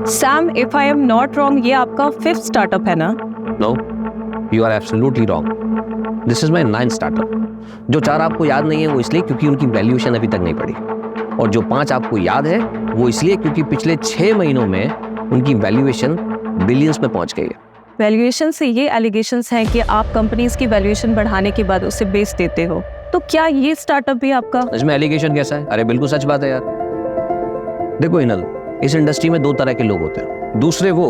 Sam, if I am not wrong, ये आपका 5th startup है ना? No, you are absolutely wrong. This is my 9th startup. जो 4 आपको याद नहीं है वो इसलिए क्योंकि उनकी वैल्यूएशन अभी तक नहीं पड़ी, और जो 5 आपको याद है वो इसलिए क्योंकि पिछले 6 महीनों में उनकी वैल्यूएशन बिलियंस में पहुंच गई है। वैल्यूएशन से ये एलिगेशंस हैं कि आप कंपनीज की वैल्यूएशन बढ़ाने के बाद उसे बेच देते हो, तो क्या ये स्टार्टअप भी आपका? इसमें एलिगेशन कैसा है? अरे बिल्कुल सच बात है यार। देखो इनल, इस इंडस्ट्री में 2 तरह के लोग होते हैं। दूसरे वो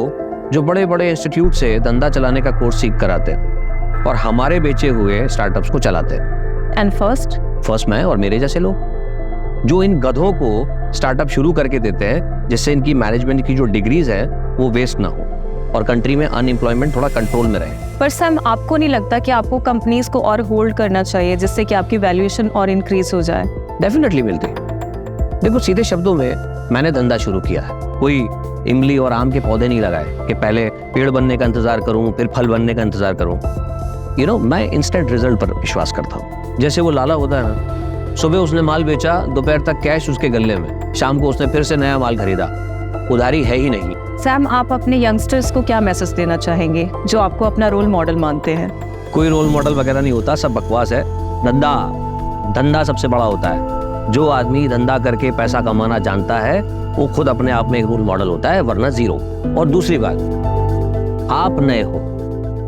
जो बड़े बड़े इंस्टीट्यूट से धंधा चलाने का कोर्स सीख कर आते हैं और हमारे बेचे हुए स्टार्टअप्स को चलाते हैं। एंड फर्स्ट मैं और मेरे जैसे लोग जो इन गधों को स्टार्टअप शुरू करके देते हैं जिससे इनकी मैनेजमेंट की जो डिग्रीज है वो वेस्ट ना हो और कंट्री में अनएम्प्लॉयमेंट थोड़ा कंट्रोल में रहे। पर सैम, आपको नहीं लगता कि आपको कंपनीज को और होल्ड करना चाहिए जिससे कि आपकी वैल्यूएशन और इंक्रीज हो जाए? डेफिनेटली मिलती। देखो सीधे शब्दों में मैंने धंधा शुरू किया है। कोई इमली और आम के पौधे नहीं लगाए कि पहले पेड़ बनने का इंतजार करूं फिर फल बनने का इंतजार करूं। मैं इंस्टेंट रिजल्ट पर विश्वास करता हूं। जैसे वो लाला होता है ना, सुबह उसने माल बेचा, दोपहर तक कैश उसके गल्ले में, शाम को उसने फिर से नया माल खरीदा। उधारी है ही नहीं। सैम, आप अपने यंगस्टर्स को क्या मैसेज देना चाहेंगे जो आपको अपना रोल मॉडल मानते हैं? कोई रोल मॉडल वगैरह नहीं होता, सब बकवास है। धंधा सबसे बड़ा होता है। जो आदमी धंधा करके पैसा कमाना जानता है वो खुद अपने आप में एक रोल मॉडल होता है, वरना जीरो। और दूसरी बात, आप नए हो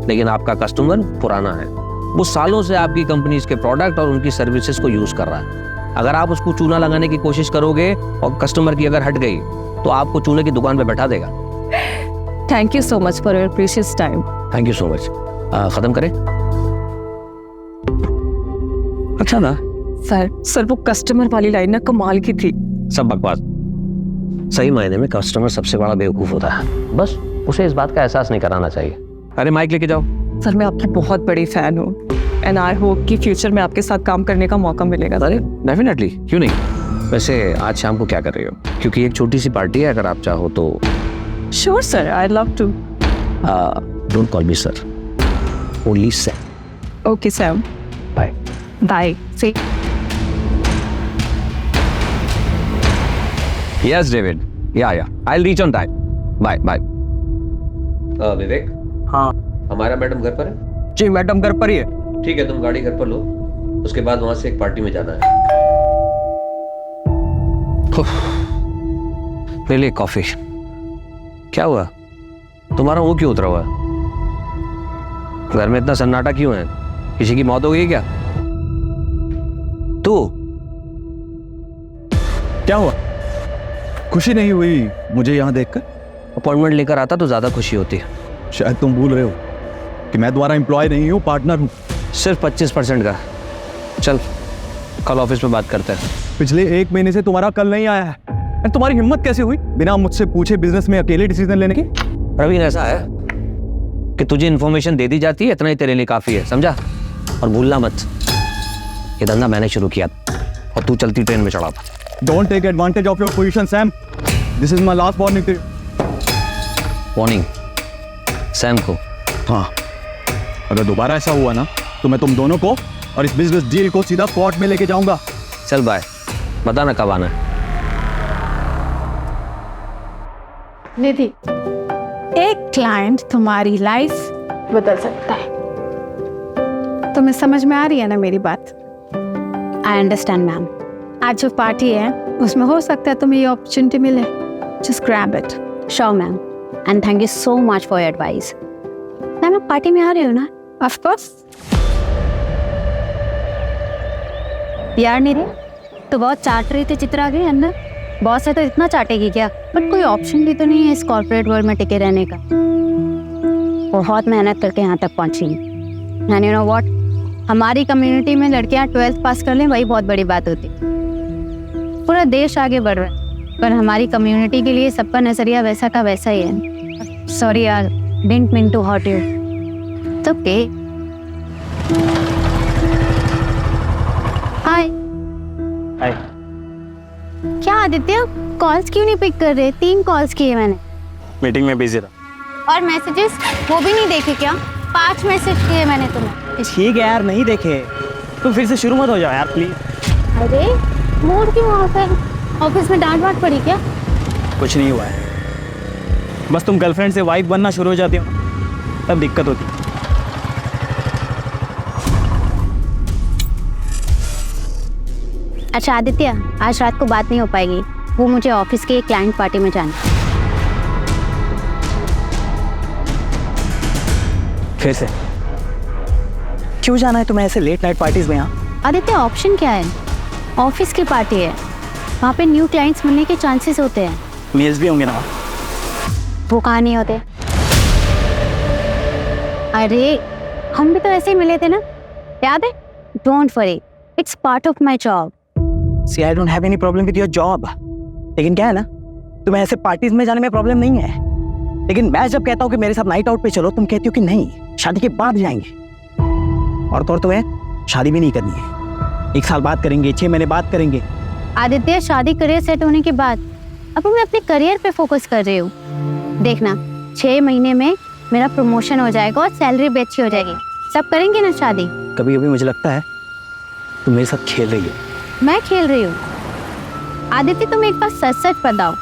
लेकिन आपका कस्टमर पुराना है। वो सालों से आपकी कंपनीज के प्रोडक्ट और उनकी सर्विसेज को यूज कर रहा है। अगर आप उसको चूना लगाने की कोशिश करोगे और कस्टमर की अगर हट गई तो आपको चूने की दुकान पे बैठा देगा। Thank you so much for your precious time. Thank you so much. खत्म करें? अच्छा ना सर वो कस्टमर वाली लाइन ना कमाल की थी। सब बकवास। सही मायने में कस्टमर सबसे बड़ा बेवकूफ होता है, बस उसे इस बात का एहसास नहीं कराना चाहिए। अरे माइक लेके जाओ। सर मैं आपकी बहुत बड़ी फैन हूँ एंड आई होप कि फ्यूचर में आपके साथ काम करने का मौका मिलेगा। अरे डेफिनेटली, क्यों नहीं। वैसे आज शाम को क्या कर रही हो? क्योंकि एक छोटी सी पार्टी है, अगर आप चाहो तो। Sure sir, I love to. Don't call me sir, only Sam. Okay Sam, bye bye. See Yes, David. Yeah. I'll reach on time. Bye. Vivek. हाँ। हमारा मैडम घर पर है? जी मैडम घर पर ही है। ठीक है, तुम गाड़ी घर पर लो, उसके बाद वहां से एक पार्टी में जाना है। ले ले कॉफी। क्या हुआ? तुम्हारा मुंह क्यों उतरा हुआ है? घर में इतना सन्नाटा क्यों है? किसी की मौत हो गई क्या? तू क्या हुआ? खुशी नहीं हुई मुझे यहाँ देखकर? अपॉइंटमेंट लेकर आता तो ज्यादा खुशी होती। शायद तुम भूल रहे हो कि मैं तुम्हारा एम्प्लॉय नहीं हूँ, पार्टनर हूँ। सिर्फ 25% का। चल कल ऑफिस में बात करते हैं। पिछले 1 महीने से तुम्हारा कल नहीं आया है। तुम्हारी हिम्मत कैसे हुई बिना मुझसे पूछे बिजनेस में अकेले डिसीजन लेने की? प्रवीण, ऐसा है कि तुझे इन्फॉर्मेशन दे दी जाती है, इतना ही तेरे लिए काफी है, समझा? और भूलना मत, ये धंधा मैंने शुरू किया और तू चलती ट्रेन में चढ़ा था। Don't take advantage of your position, Sam. This is my last warning to you. Warning Sam को? हाँ, अगर दोबारा ऐसा हुआ ना तो मैं तुम दोनों को और इस बिजनेस डील को सीधा कोर्ट में लेके जाऊंगा। चल बाय, बताना कब आना है। निधि, एक क्लाइंट तुम्हारी लाइफ बदल सकता है। तुम्हें समझ में आ रही है ना मेरी बात? I understand ma'am. आज जो पार्टी है उसमें हो सकता है तुम्हें ये अपॉर्चुनिटी मिले। Just grab it. Sure ma'am, and thank you so much for your advice. Ma'am आप पार्टी में आ रहे हो ना? Of course. यार निधि, तो बहुत चाट रही थी चित्रा के अंदर। बॉस है तो इतना चाटेगी क्या? बट कोई ऑप्शन भी तो नहीं है इस कॉर्पोरेट वर्ल्ड में टिके रहने का। बहुत मेहनत करके यहाँ तक पहुँची। एंड यू नो व्हाट, हमारी कम्युनिटी में लड़कियाँ 12th पास कर लें वही बहुत बड़ी बात होती। पूरा देश आगे बढ़ रहा है पर हमारी कम्युनिटी के लिए सबका नजरिया वैसा का वैसा ही है। सॉरी यार, didn't mean to hurt you. तो ओके। हाय। क्या आदित्य, कॉल्स क्यों नहीं पिक कर रहे? 3 कॉल्स किए मैंने। मीटिंग में बिजी था। और मैसेजेस वो भी नहीं देखे क्या? 5 मैसेज किए मैंने तुम्हें। ठीक है यार, नहीं देखे। तुम फिर से शुरू मत हो जाओ यार प्लीज। अरे मूड क्यों ऑफ है? ऑफिस में डांट वाट पड़ी क्या? कुछ नहीं हुआ है, बस तुम गर्लफ्रेंड से वाइफ बनना शुरू हो जाती हो तब दिक्कत होती है। अच्छा आदित्य, आज रात को बात नहीं हो पाएगी, वो मुझे ऑफिस की एक क्लाइंट पार्टी में जाना है। फिर से क्यों जाना है तुम्हें ऐसे लेट नाइट पार्टीज में? यहाँ आदित्य ऑप्शन क्या है? ऑफिस की पार्टी है, वहाँ पे न्यू क्लाइंट्स मिलने के चांसेस होते हैं। मेल्स भी होंगे ना? वो कहाँ नहीं होते? अरे हम भी तो ऐसे ही मिले थे ना, याद है? Don't worry, it's part of my job. See I don't have any problem with your job, लेकिन क्या है ना, तुम्हें ऐसे पार्टीज में जाने में प्रॉब्लम नहीं है, लेकिन मैं जब कहता हूँ कि मेरे साथ नाइट आउट पे चलो, तुम कहती हो कि नहीं, शादी के बाद जाएंगे। और तो और तुम्हें शादी भी नहीं करनी है, 1 साल बाद करेंगे, 6 महीने बाद करेंगे। आदित्य शादी करियर सेट होने के बाद अब मैं अपने करियर पे फोकस कर रही हूँ। देखना 6 महीने में मेरा प्रमोशन हो जाएगा और सैलरी भी अच्छी हो जाएगी, सब करेंगे ना शादी। कभी कभी मुझे लगता है तुम मेरे साथ खेल रही हो। मैं खेल रही हूँ? आदित्य तुम एक बार सच सच बताओ,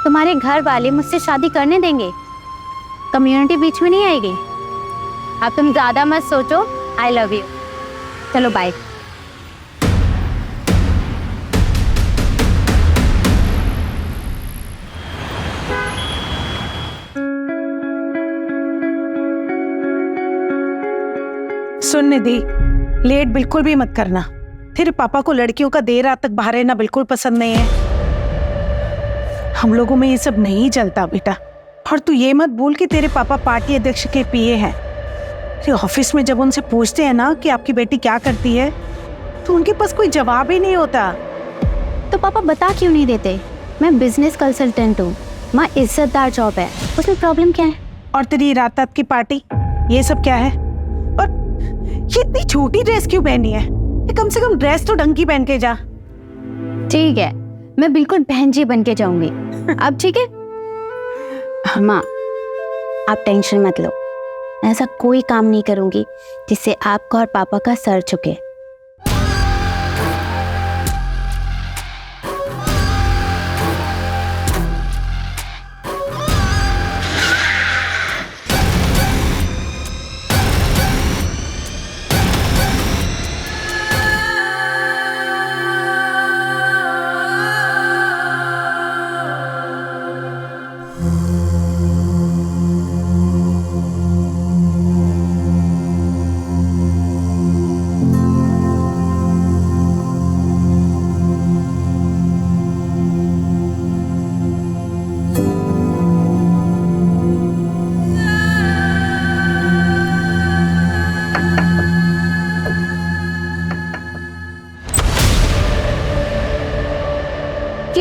तुम्हारे घर वाले मुझसे शादी करने देंगे? कम्युनिटी बीच में नहीं आएगी? अब तुम ज्यादा मत सोचो, आई लव यू। चलो बाय। सुन निधि, लेट बिल्कुल भी मत करना। तेरे पापा को लड़कियों का देर रात तक बाहर रहना बिल्कुल पसंद नहीं है। हम लोगों में ये सब नहीं चलता बेटा। और तू ये मत भूल कि तेरे पापा पार्टी अध्यक्ष के पीए हैं। तेरे ऑफिस में जब उनसे पूछते हैं ना कि आपकी बेटी क्या करती है, तो उनके पास कोई जवाब ही नहीं होता। तो पापा बता क्यों नहीं देते? मैं बिजनेस कंसल्टेंट हूँ, माँ इज्जतदार जॉब है, उसमें प्रॉब्लम क्या है? और तेरी रात रात की पार्टी, ये सब क्या है? और ये इतनी छोटी ड्रेस क्यों पहनी है? कम से कम ड्रेस तो ढंग की पहन के जा। ठीक है, मैं बिल्कुल बहन जी बन के जाऊंगी। अब ठीक है माँ, आप टेंशन मत लो, ऐसा कोई काम नहीं करूंगी जिससे आपका और पापा का सर झुके।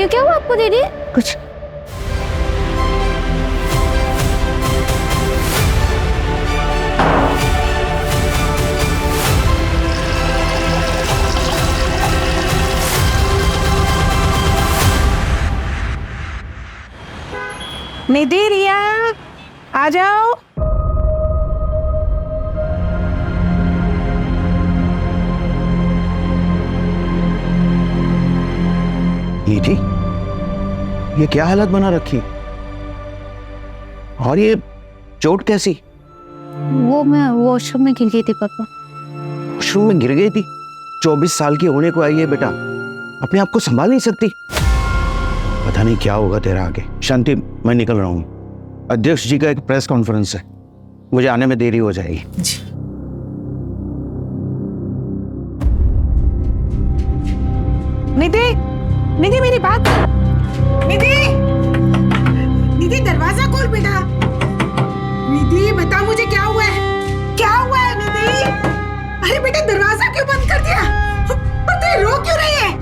क्या हुआ आपको दीदी? कुछ निधि, रिया आ जाओ। निधि, ये क्या हालत बना रखी? और ये चोट कैसी? वो मैं वॉशरूम में गिर गई थी पापा। वॉशरूम में गिर गई थी? 24 साल की होने को आई है बेटा, अपने आप को संभाल नहीं सकती? पता नहीं क्या होगा तेरा आगे। शांति, मैं निकल रहा हूँ, अध्यक्ष जी का एक प्रेस कॉन्फ्रेंस है, मुझे आने में देरी हो जाएगी। निधि, निधि मेरी बात। निधि, निधि दरवाजा खोल बेटा। निधि बता मुझे क्या हुआ है? क्या हुआ है निधि? अरे बेटा दरवाजा क्यों बंद कर दिया? और तू रो क्यों रही है?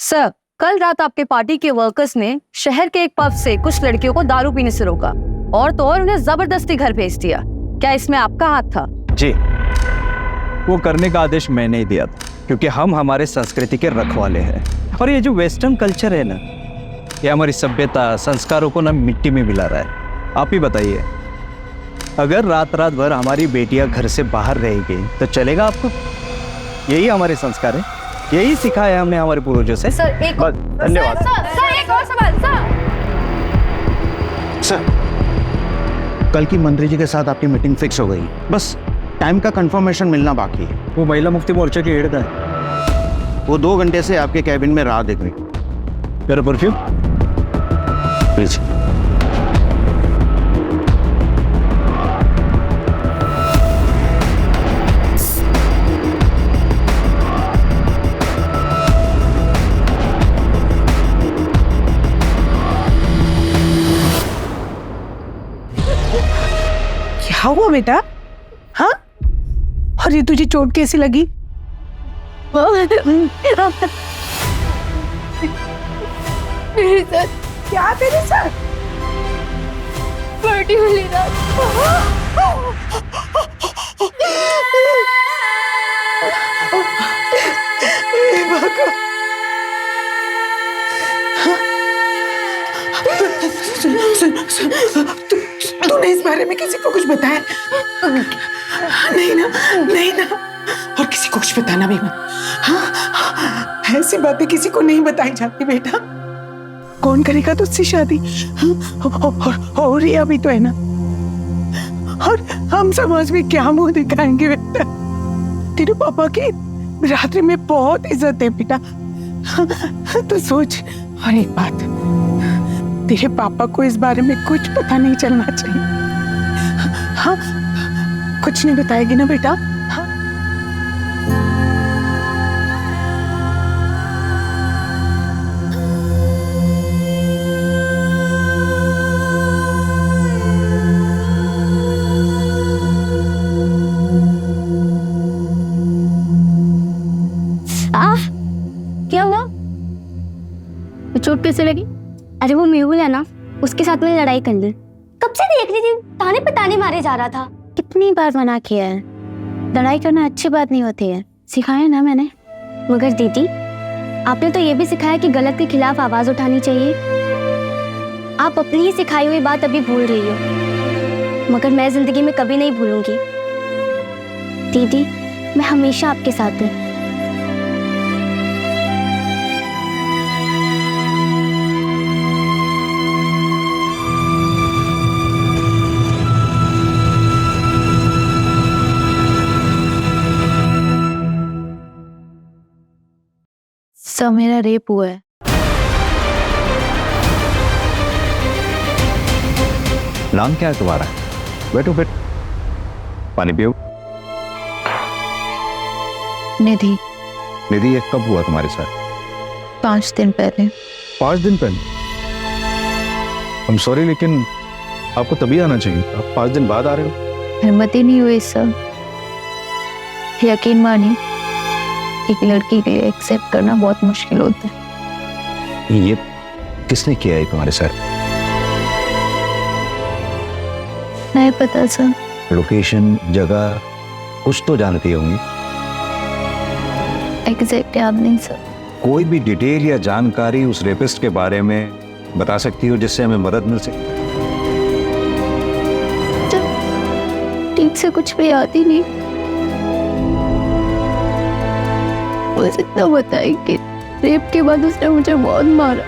सर, कल रात आपके पार्टी के वर्कर्स ने शहर के एक पब से कुछ लड़कियों को दारू पीने से रोका और तो और उन्हें जबरदस्ती घर भेज दिया। क्या इसमें आपका हाथ था? जी, वो करने का आदेश मैंने ही दिया था, क्योंकि हम हमारे संस्कृति के रखवाले हैं। और ये जो वेस्टर्न कल्चर है ना, ये हमारी सभ्यता संस्कारों को ना मिट्टी में मिला रहा है। आप ही बताइए, अगर रात रात भर हमारी बेटियां घर से बाहर रहेगी तो चलेगा आपको? यही हमारे संस्कार है। यही सिखाया हमने हमारे पूर्वजों से। सर एक बस, धन्यवाद। सर एक और सवाल सर, कल की मंत्री जी के साथ आपकी मीटिंग फिक्स हो गई, बस टाइम का कंफर्मेशन मिलना बाकी है। वो महिला मुक्ति मोर्चा की हेड है, वो 2 घंटे से आपके कैबिन में राह देख रही। मेरा परफ्यूम प्लीज। क्या हुआ बेटा? हाँ, और ये तुझे चोट कैसी लगी? क्या तेरे साथ? पार्टी वाली रात तूने इस बारे में किसी को कुछ बताया? नहीं ना, नहीं ना, और किसी को कुछ बताना भी मत। हाँ, ऐसी बातें किसी को नहीं बताई जाती बेटा। कौन करेगा तुझसे शादी? और रिया भी तो है ना, और हम समाज में क्या मुंह दिखाएंगे बेटा? तेरे पापा की रात्रि में बहुत इज्जत है बेटा। तो सोच, और एक बात, तेरे पापा को इस बारे में कुछ पता नहीं चलना चाहिए। हाँ, कुछ नहीं बताएगी ना बेटा? हाँ? क्या हुआ? वो चोट कैसे लगी? अरे वो मेहुल है ना, उसके साथ में लड़ाई कर ली। कब से देख रही थी, ताने पे ताने मारे जा रहा था। कितनी बार मना किया है, लड़ाई करना अच्छी बात नहीं होती है, सिखाया ना मैंने। मगर दीदी, आपने तो ये भी सिखाया कि गलत के खिलाफ आवाज उठानी चाहिए। आप अपनी ही सिखाई हुई बात अभी भूल रही हो, मगर मैं जिंदगी में कभी नहीं भूलूंगी। दीदी, मैं हमेशा आपके साथ हूँ। सर, मेरा रेप हुआ है। नाम क्या है तुम्हारा? बैठो बैठो, पानी पियो। निधि। निधि, ये कब हुआ तुम्हारे साथ? 5 दिन पहले। 5 दिन पहले? I'm sorry, लेकिन आपको तभी आना चाहिए, आप 5 दिन बाद आ रहे हो। हिम्मत ही नहीं हुई सर। यकीन मानिए, एक लड़की के लिए एक्सेप्ट करना बहुत मुश्किल होता है। ये किसने किया है तुम्हारे साथ? नहीं पता सर। लोकेशन, जगह कुछ तो जानती होंगी। एग्जैक्ट याद नहीं सर। कोई भी डिटेल या जानकारी उस रेपिस्ट के बारे में बता सकती हो जिससे हमें मदद मिल सके? ठीक से कुछ भी याद ही नहीं, बस इतना बताई कि रेप के बाद उसने मुझे बहुत मारा।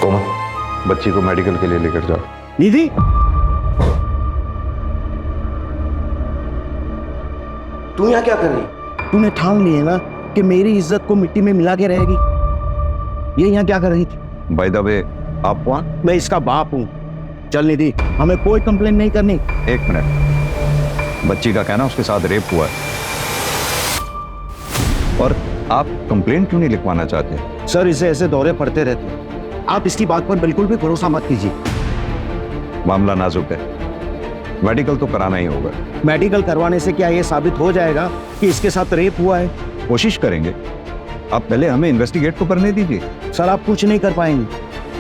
कोमल, बच्ची को मेडिकल के लिए लेकर जाओ। निधि, तू यहाँ क्या कर रही? तूने ठान ली है ना कि मेरी इज्जत को मिट्टी में मिला के रहेगी। ये यहाँ क्या कर रही थी? बाय द वे, आप कौन? मैं इसका बाप हूँ। चल निधि, हमें कोई कंप्लेन नहीं करनी। 1 मिनट, बच्ची का कहना उसके साथ रेप हुआ है, और आप कंप्लेंट क्यों नहीं लिखवाना चाहते? सर, इसे ऐसे दौरे पड़ते रहते हैं, आप इसकी बात पर बिल्कुल भी भरोसा मत कीजिए। मामला नाजुक है, मेडिकल तो कराना ही होगा। मेडिकल करवाने से क्या ये साबित हो जाएगा कि इसके साथ रेप हुआ है? कोशिश करेंगे, आप पहले हमें इन्वेस्टिगेट तो करने दीजिए। सर, आप कुछ नहीं कर पाएंगे,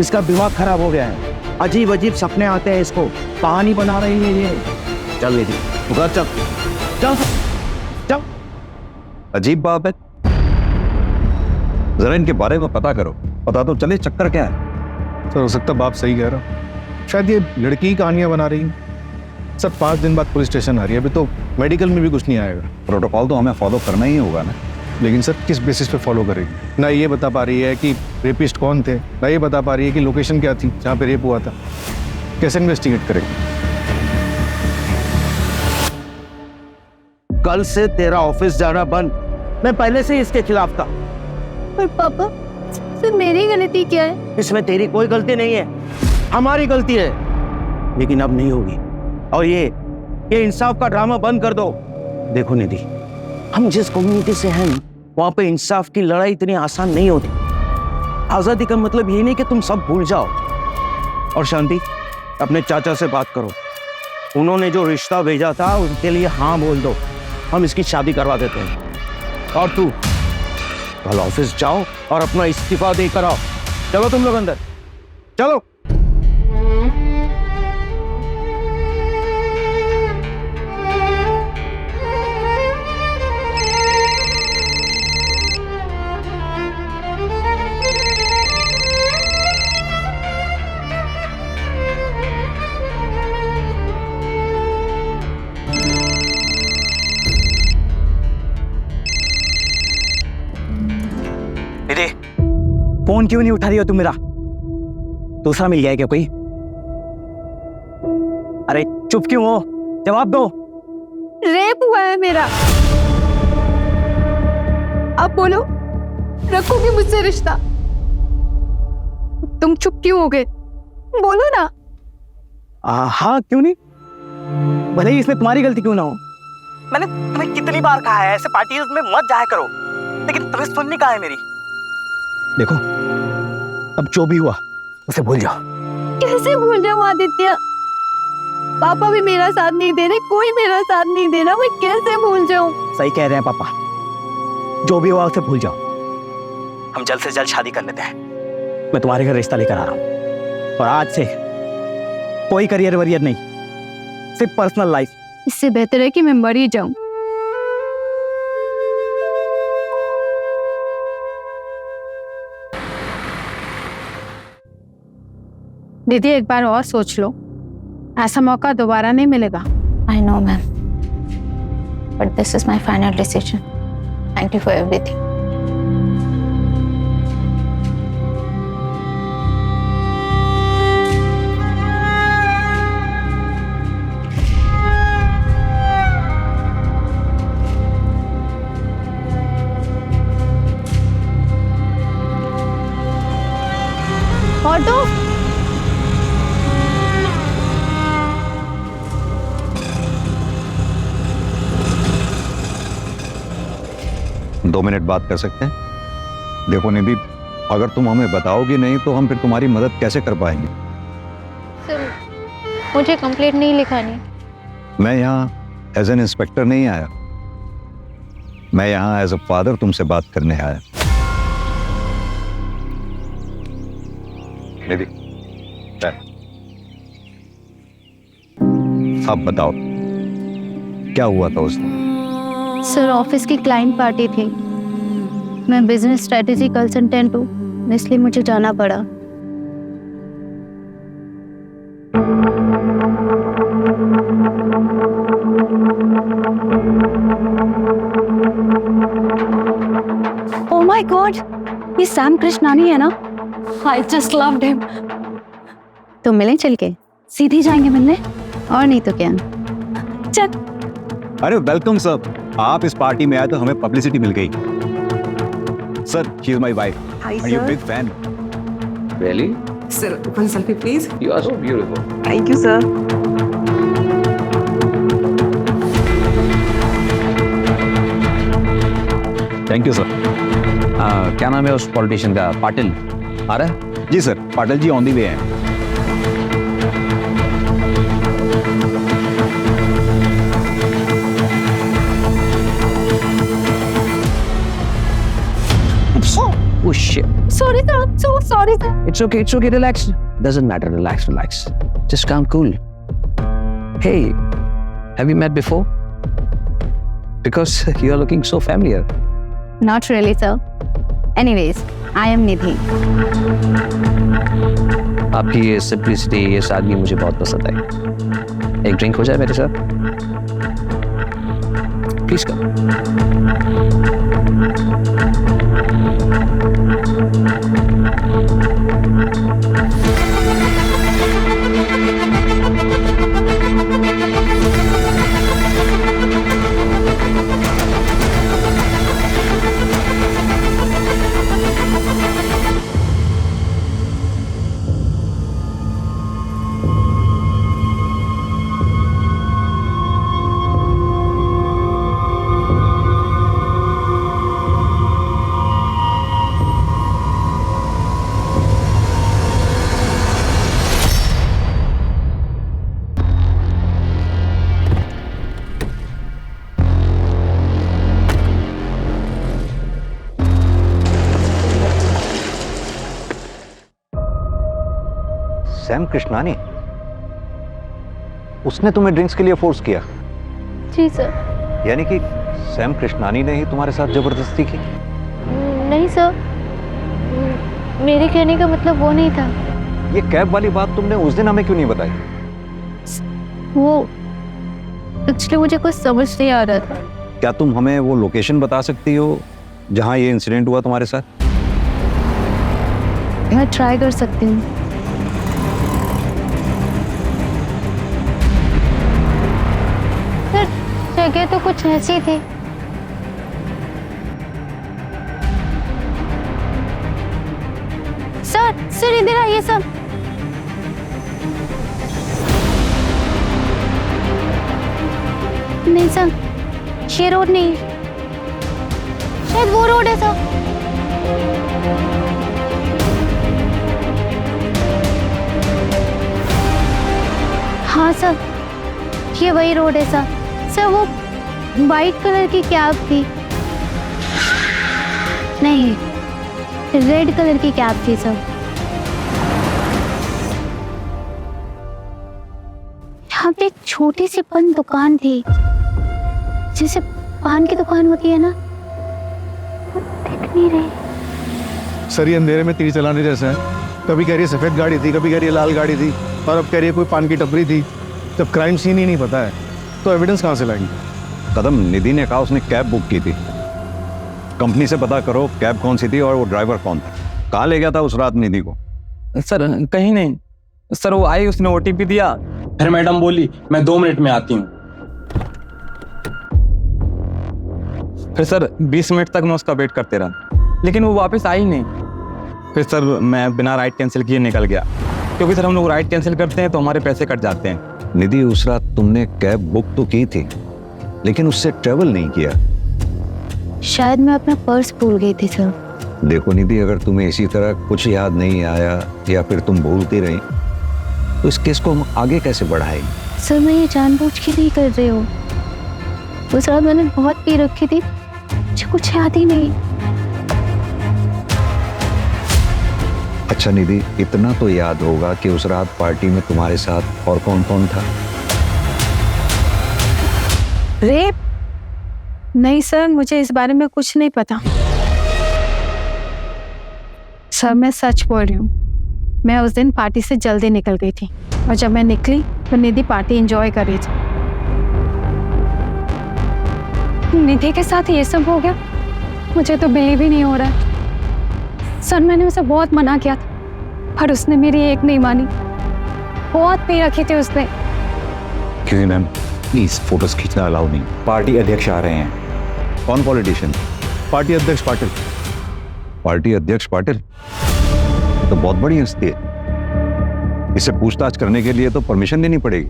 इसका दिमाग खराब हो गया है, अजीब अजीब सपने आते हैं इसको, कहानी बना रही है ये। चल निधि, तू घर चल, चल चल। अजीब बात है, जरा इनके बारे में पता करो, पता तो चले चक्कर क्या है। सर, हो सकता बाप सही कह रहा हूँ, शायद ये लड़की ही कहानियां बना रही है। सर, 5 दिन बाद पुलिस स्टेशन आ रही है, अभी तो मेडिकल में भी कुछ नहीं आएगा। प्रोटोकॉल तो हमें फॉलो करना ही होगा ना। लेकिन सर किस बेसिस पे फॉलो करेगी? ना ये बता पा रही है कि रेपिस्ट कौन थे, ना ये बता पा रही है कि लोकेशन क्या थी जहाँ पे रेप हुआ था। कैसे इन्वेस्टिगेट करेगी? कल से तेरा ऑफिस जाना बंद। मैं पहले से ही इसके खिलाफ था। पर पापा, सर मेरी गलती क्या है? इसमें तेरी कोई गलती नहीं है, हमारी गलती है। लेकिन अब नहीं होगी। और ये इंसाफ का ड्रामा बंद कर दो। देखो निधि, हम जिस कम्युनिटी से हैं वहां पे इंसाफ की लड़ाई इतनी आसान नहीं होती। आजादी का मतलब ये नहीं कि तुम सब भूल जाओ। और शांति, अपने चाचा से बात करो। उन्होंने जो रिश्ता भेजा था उनके लिए हाँ बोल दो, हम इसकी शादी करवा देते हैं। और तू कल ऑफिस जाओ और अपना इस्तीफा देकर आओ। चलो तुम लोग अंदर, चलो। दीदी, फोन क्यों नहीं उठा रही हो तुम मेरा? दूसरा मिल गया क्या कोई? अरे चुप क्यों हो? जवाब दो। रेप हुआ है मेरा। अब बोलो, रखोगे मुझसे रिश्ता? तुम चुप क्यों हो गए? बोलो ना। हाँ, क्यों नहीं? भले ही इसमें तुम्हारी गलती क्यों ना हो। मैंने तुम्हें कितनी बार कहा है ऐसे पार्टीज में मत जाया करो, लेकिन तुम्हें सुननी कहाँ है मेरी? देखो, अब जो भी हुआ उसे भूल जाओ। कैसे भूल जाऊं आदित्य? पापा भी मेरा साथ नहीं दे रहे, कोई मेरा साथ नहीं दे रहा, मैं कैसे भूल जाऊं? सही कह रहे हैं पापा, जो भी हुआ उसे भूल जाओ। हम जल्द से जल्द शादी कर लेते हैं। मैं तुम्हारे घर रिश्ता लेकर आ रहा हूँ, और आज से कोई करियर वरियर नहीं, सिर्फ पर्सनल लाइफ। इससे बेहतर है कि मैं मर ही जाऊं। दीदी, एक बार और सोच लो, ऐसा मौका दोबारा नहीं मिलेगा। I know, ma'am. But this is my final decision. Thank you for everything. Auto, 2 minute बात कर सकते हैं? देखो निधि, अगर तुम हमें बताओगी नहीं तो हम फिर तुम्हारी मदद कैसे कर पाएंगे? सर, मुझे कंप्लेंट नहीं लिखानी। मैं यहाँ एज एन इंस्पेक्टर नहीं आया, मैं यहाँ एज अ फादर तुमसे बात करने आया। निधि, अब बताओ क्या हुआ था उस दिन? सर, ऑफिस की क्लाइंट पार्टी थी। मैं बिजनेस स्ट्रेटेजी कंसल्टेंट हूँ, इसलिए मुझे जाना पड़ा। oh my God, ये सैम कृष्णानी है ना? I just loved him. तो मिलें चल के? सीधे जाएंगे मिलने, और नहीं तो क्या। चल। अरे वेलकम सर, आप इस पार्टी में आए तो हमें पब्लिसिटी मिल गई। Sir, she is my wife. Are you big fan? Really? Sir, one selfie, please. You are so beautiful. Thank you, sir. Thank you sir. क्या नाम है उस पॉलिटिशियन का? पाटिल आ रहा है? जी sir, Patil ji on the way हैं। Oh shit. Sorry sir, I'm so sorry sir. It's okay, relax. Doesn't matter, relax. Just calm, cool. Hey, have you met before? Because you are looking so familiar. Not really, sir. Anyways, I am Nidhi. आपकी ये simplicity, ये सादगी मुझे बहुत पसंद आई। एक drink हो जाए मेरे साथ? Please come. सैम कृष्णानी, उसने तुम्हें ड्रिंक्स के लिए फोर्स किया? जी सर। यानी कि सैम कृष्णानी ने ही तुम्हारे साथ जबरदस्ती की? नहीं सर, मेरे कहने का मतलब वो नहीं था। ये कैब वाली बात तुमने उस दिन हमें क्यों नहीं बताई? वो एक्चुअली मुझे कुछ समझ नहीं आ रहा था। क्या तुम हमें वो लोकेशन बता सकती हो जहां ये इंसिडेंट हुआ तुम्हारे साथ? मैं ट्राई कर सकती हूँ। जगह तो कुछ ऐसी थी। सर इधर आइए सर। नहीं सर, ये रोड नहीं, शायद वो रोड है सर। हाँ सर, ये वही रोड है सर। सर वो वाइट कलर की कैब थी, नहीं रेड कलर की कैब थी सर। यहाँ पे एक छोटी सी पान दुकान थी, जैसे पान की दुकान होती है ना, वो दिख नहीं रही। सर ये अंधेरे में तीर चलाने जैसा है। कभी कह रही है सफेद गाड़ी थी, कभी कह रही है लाल गाड़ी थी, और अब कह रही है कोई पान की टपरी थी। जब क्राइम सीन ही नहीं पता है तो एविडेंस कहाँ से लाएंगे? कदम, निधि ने कहा उसने कैब बुक की थी। कंपनी से पता करो कैब कौन सी थी और वो ड्राइवर कौन था। कहाँ ले गया था उस रात निधि को? सर कहीं नहीं सर, वो आई, उसने OTP दिया, फिर मैडम बोली मैं 2 मिनट में आती हूँ। फिर सर 20 मिनट तक मैं उसका वेट करते रहा, लेकिन वो वापस आई नहीं। फिर सर मैं बिना राइड कैंसिल किए निकल गया, क्योंकि सर हम लोग राइड कैंसिल करते हैं तो हमारे पैसे कट जाते हैं। निधि, उस रात तुमने कैब बुक तो की थी लेकिन उससे ट्रेवल नहीं किया। शायद मैं अपना पर्स भूल गई थी सर। देखो निधि, अगर तुम्हें इसी तरह कुछ याद नहीं आया या फिर तुम भूलती रही तो इस केस को हम आगे कैसे बढ़ाएंगे? सर मैं ये जानबूझ के नहीं कर रही हूँ। उस रात मैंने बहुत पी रखी थी, मुझे कुछ याद ही नहीं। अच्छा निधि, इतना तो याद होगा कि उस रात पार्टी में तुम्हारे साथ और कौन कौन था? रेप? नहीं सर, मुझे इस बारे में कुछ नहीं पता। सर मैं सच बोल रही हूँ, मैं उस दिन पार्टी से जल्दी निकल गई थी, और जब मैं निकली तो निधि पार्टी एंजॉय कर रही थी। निधि के साथ ये सब हो गया? मुझे तो बिलीव ही नहीं हो रहा है। सर मैंने उसे बहुत मना किया था, पर उसने मेरी एक नहीं मानी। बहुत पी रखी थी उसने। क्यों मैम, प्लीज फोटोज खींचना अलाउ नहीं। पार्टी अध्यक्ष आ रहे हैं। कौन पॉलिटिशियन? पार्टी अध्यक्ष पाटिल। पार्टी अध्यक्ष पाटिल तो बहुत बड़ी हस्ती है, इसे पूछताछ करने के लिए तो परमिशन देनी पड़ेगी।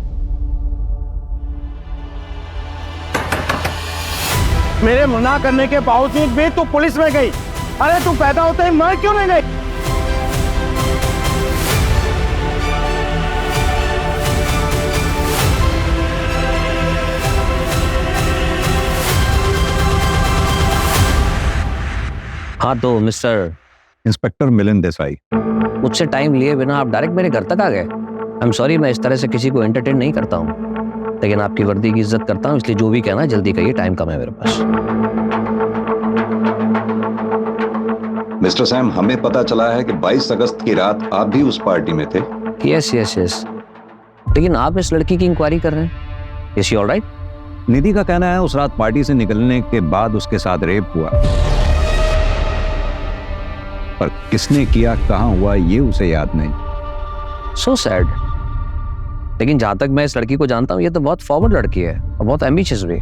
मेरे मना करने के बावजूद भी तू पुलिस में गई। अरे तू पैदा होते ही मर क्यों नहीं गई? हाँ तो मिस्टर इंस्पेक्टर मिलिंद देसाई, मुझसे टाइम लिए बिना आप डायरेक्ट मेरे घर तक आ गए। आई एम सॉरी, मैं इस तरह से किसी को एंटरटेन नहीं करता हूँ, लेकिन आपकी वर्दी की इज्जत करता हूँ, इसलिए जो भी कहना है जल्दी कहिए, टाइम कम है मेरे पास। मिस्टर सैम, हमें पता चला है कि 22 अगस्त की रात आप भी उस पार्टी में थे। यस यस यस, लेकिन आप इस लड़की की इंक्वायरी कर रहे हैं? Is she alright? निधि का कहना है उस रात पार्टी से निकलने के बाद उसके साथ रेप हुआ, पर किसने किया, कहां हुआ, ये उसे याद नहीं। So sad. लेकिन जहां तक मैं इस लड़की को जानता हूँ, ये तो बहुत फॉरवर्ड लड़की है और बहुत एम्बिशियस भी।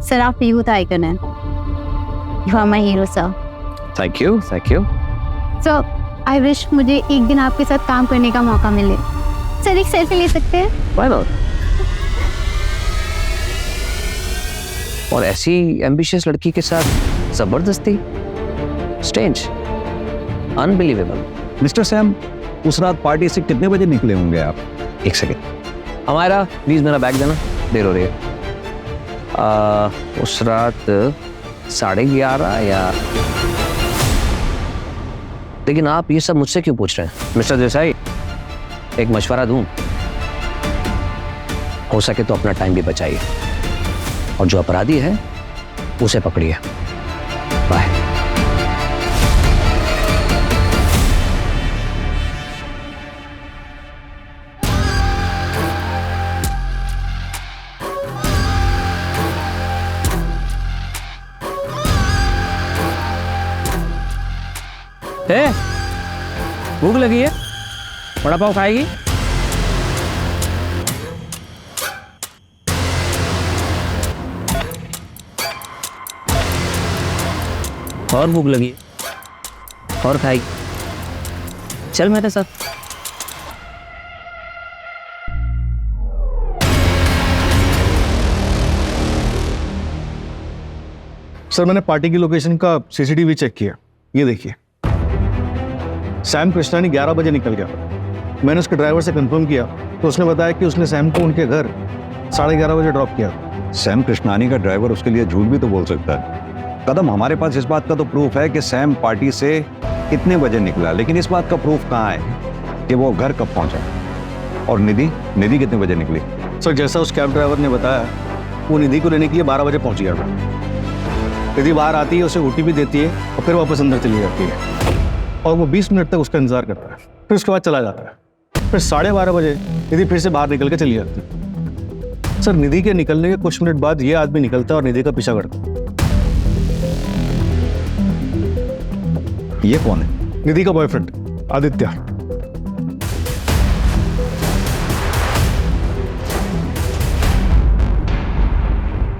सर आप यूथ आइकन हैं, you are my hero sir. Thank you, thank you. Sir I wish मुझे एक दिन आपके साथ काम करने का मौका मिले। सर एक सेल्फी ले सकते हैं? Why not? और ऐसी एम्बिशियस लड़की के साथ जबरदस्ती, स्ट्रेंज, अनबिलीवेबल। मिस्टर सैम, उस रात पार्टी से कितने बजे निकले होंगे आप? एक सेकेंड। हमारा प्लीज मेरा बैग देना, देर हो रही है। उस रात 11:30 या, लेकिन आप ये सब मुझसे क्यों पूछ रहे हैं? मिस्टर देसाई, एक मशवरा दूं, हो सके तो अपना टाइम भी बचाइए और जो अपराधी है उसे पकड़िए। बाय। भूख लगी है? वड़ा पाव खाएगी? और भूख लगी है और खाएगी? चल मेरे साथ। सर मैंने पार्टी की लोकेशन का सीसीटीवी चेक किया, ये देखिए। सैम कृष्णानी 11 बजे निकल गया। मैंने उसके ड्राइवर से कंफर्म किया तो उसने बताया कि उसने सैम को उनके घर 11:30 बजे ड्रॉप किया। सैम कृष्णानी का ड्राइवर उसके लिए झूठ भी तो बोल सकता है। कदम, हमारे पास इस बात का तो प्रूफ है कि सैम पार्टी से कितने बजे निकला, लेकिन इस बात का प्रूफ कहाँ है कि वो घर कब पहुंचा? और निधि कितने बजे निकली? सर जैसा उस कैब ड्राइवर ने बताया, वो निधि को लेने के लिए 12 बजे पहुंच गया था। निधि बाहर आती है, उसे ओटीपी देती है और फिर वापस अंदर चली जाती है और वो 20 मिनट तक उसका इंतजार करता है, फिर उसके बाद चला जाता है। फिर 12:30 बजे निधि फिर से बाहर निकल के चली जाती है। सर निधि के निकलने के कुछ मिनट बाद ये आदमी निकलता है और निधि का पीछा करता है। ये कौन है? निधि का बॉयफ्रेंड आदित्य।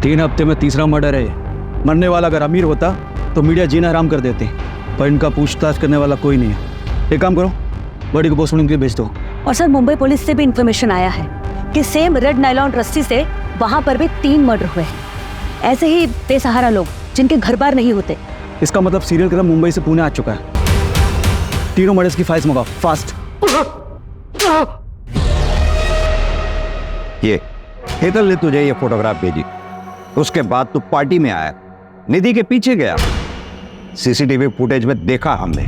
तीन हफ्ते में तीसरा मर्डर है। मरने वाला अगर अमीर होता तो मीडिया जीना आराम कर देती, पर इनका पूछताछ करने वाला कोई नहीं है। एक काम करो, बॉडी को पोस्टमार्टम के लिए भेज दो। और सर मुंबई पुलिस से भी इंफॉर्मेशन आया है कि सेम रेड नायलॉन रस्सी से वहां पर भी 3 मर्डर हुए हैं। ऐसे ही बेसहारा लोग जिनके घर बार नहीं होते। इसका मतलब सीरियल किलर मुंबई से पुणे आ चुका है। तीनों मर्डर्स की फाइल्स मंगाओ, फास्ट। ये हेतल ने तुझे ये फोटोग्राफ भेजी, उसके बाद तू पार्टी में आया, निधि के पीछे गया, सीसीटीवी फुटेज में देखा हमने।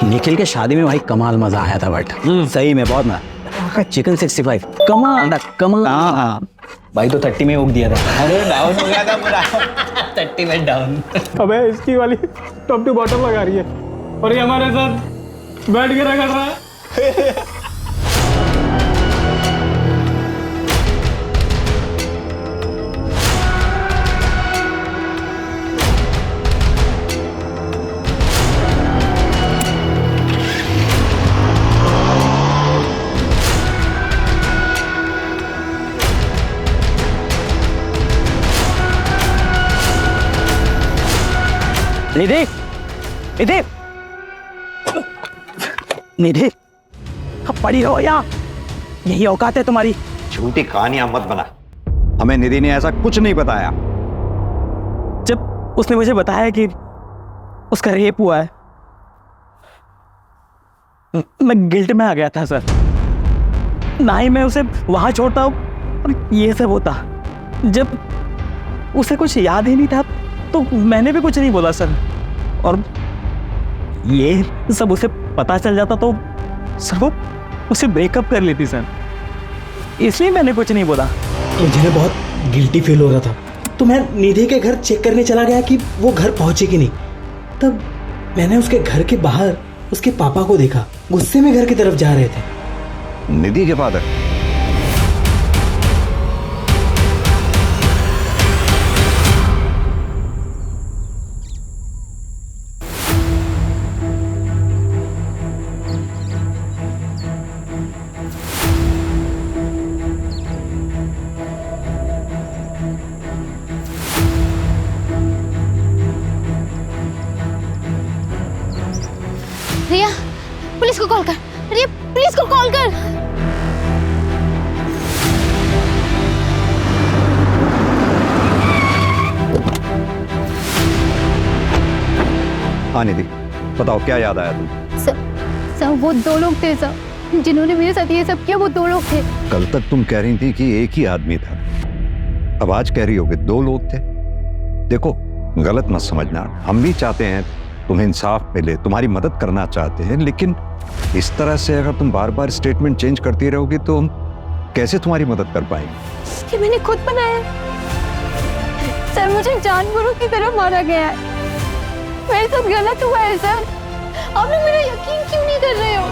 निखिल के शादी में भाई कमाल मजा आया था, बट सही में बहुत मजा। चिकन 65 कमाल। हाँ भाई तो 30 में उग दिया था। अरे डाउन हो गया था पूरा 30 में डाउन। अबे इसकी वाली टॉप टू बॉटम लगा रही है और ये हमारे साथ बैठ के रगड़ रहा है। निधि, निधि, निधि, अब पड़ी रहो यहाँ, यही औकात है तुम्हारी। झूठी कहानियां मत बना, हमें निधि ने ऐसा कुछ नहीं बताया। जब उसने मुझे बताया कि उसका रेप हुआ है, मैं गिल्ट में आ गया था सर। ना ही मैं उसे वहां छोड़ता और ये सब होता। जब उसे कुछ याद ही नहीं था तो मैंने भी कुछ नहीं बोला सर, और ये सब उसे पता चल जाता तो सर वो उसे ब्रेकअप कर लेती सर, इसलिए मैंने कुछ नहीं बोला। मुझे बहुत गिल्टी फील हो रहा था, तो मैं निधि के घर चेक करने चला गया कि वो घर पहुंचे कि नहीं। तब मैंने उसके घर के बाहर उसके पापा को देखा, गुस्से में घर की तरफ जा रहे थे। निधि के फादर? कॉल कर। हाँ निधि, बताओ क्या याद आया तुम्हें? सर वो 2 लोग थे सर, जिन्होंने मेरे साथ ये सब किया, वो 2 लोग थे। कल तक तुम कह रही थी कि एक ही आदमी था, अब आज कह रही हो कि 2 लोग थे। देखो, गलत मत समझना, हम भी चाहते हैं तुम्हें इंसाफ मिले, तुम्हारी मदद करना चाहते हैं, लेकिन इस तरह से अगर तुम बार बार स्टेटमेंट चेंज करती रहोगी तो हम कैसे तुम्हारी मदद कर पाएंगे? ये मैंने खुद बनाया। सर मुझे जानवरों की तरह मारा गया है, मेरे साथ गलत हुआ है सर। आप लोग मेरा यकीन क्यों नहीं कर रहे हो?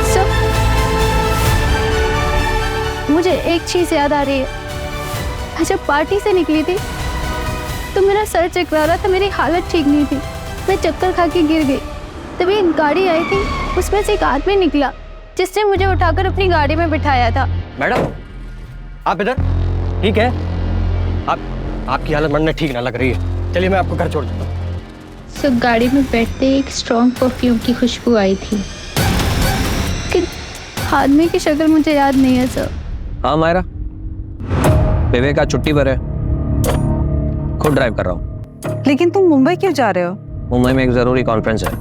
सर मुझे एक चीज याद आ रही है, मैं जब पार्टी से निकली थी तो मेरा सर चकरा रहा था, मेरी हालत ठीक नहीं थी, मैं चक्कर खा के गिर गई। तभी एक गाड़ी आई थी, उसमें से एक आदमी निकला जिसने मुझे उठाकर अपनी गाड़ी में बिठाया था। मैडम, आप इधर ठीक है? आपकी हालत मन में ठीक ना लग रही है, चलिए मैं आपको घर छोड़ देता हूँ। सब गाड़ी में बैठते एक स्ट्रॉन्ग परफ्यूम की खुशबू आई थी, कि आदमी की शक्ल मुझे याद नहीं है सर। हाँ मायरा, विवेक आज छुट्टी पर है, खुद ड्राइव कर रहा हूँ। लेकिन तुम मुंबई क्यों जा रहे हो? मुंबई में एक जरूरी कॉन्फ्रेंस है,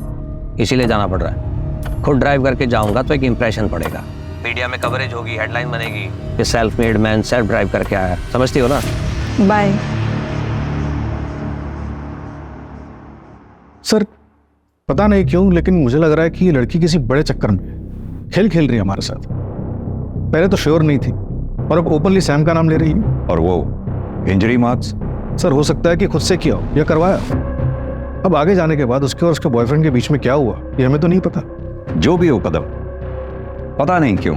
इसीलिए जाना पड़ रहा है। खुद ड्राइव करके जाऊंगा तो एक इंप्रेशन पड़ेगा, मीडिया में कवरेज होगी, हेडलाइन बनेगी कि self made man self drive करके आया। समझती हो ना? बाय। सर पता नहीं क्यों, लेकिन मुझे लग रहा है कि ये लड़की किसी बड़े चक्कर में खेल खेल रही है हमारे साथ। पहले तो श्योर नहीं थी और अब ओपनली सैम का नाम ले रही है। और वो इंजरी मार्क्स? सर हो सकता है कि खुद से किया हो या करवाया। अब आगे जाने के बाद उसके और उसके बॉयफ्रेंड के बीच में क्या हुआ ये हमें तो नहीं पता। जो भी हो कदम, पता नहीं क्यों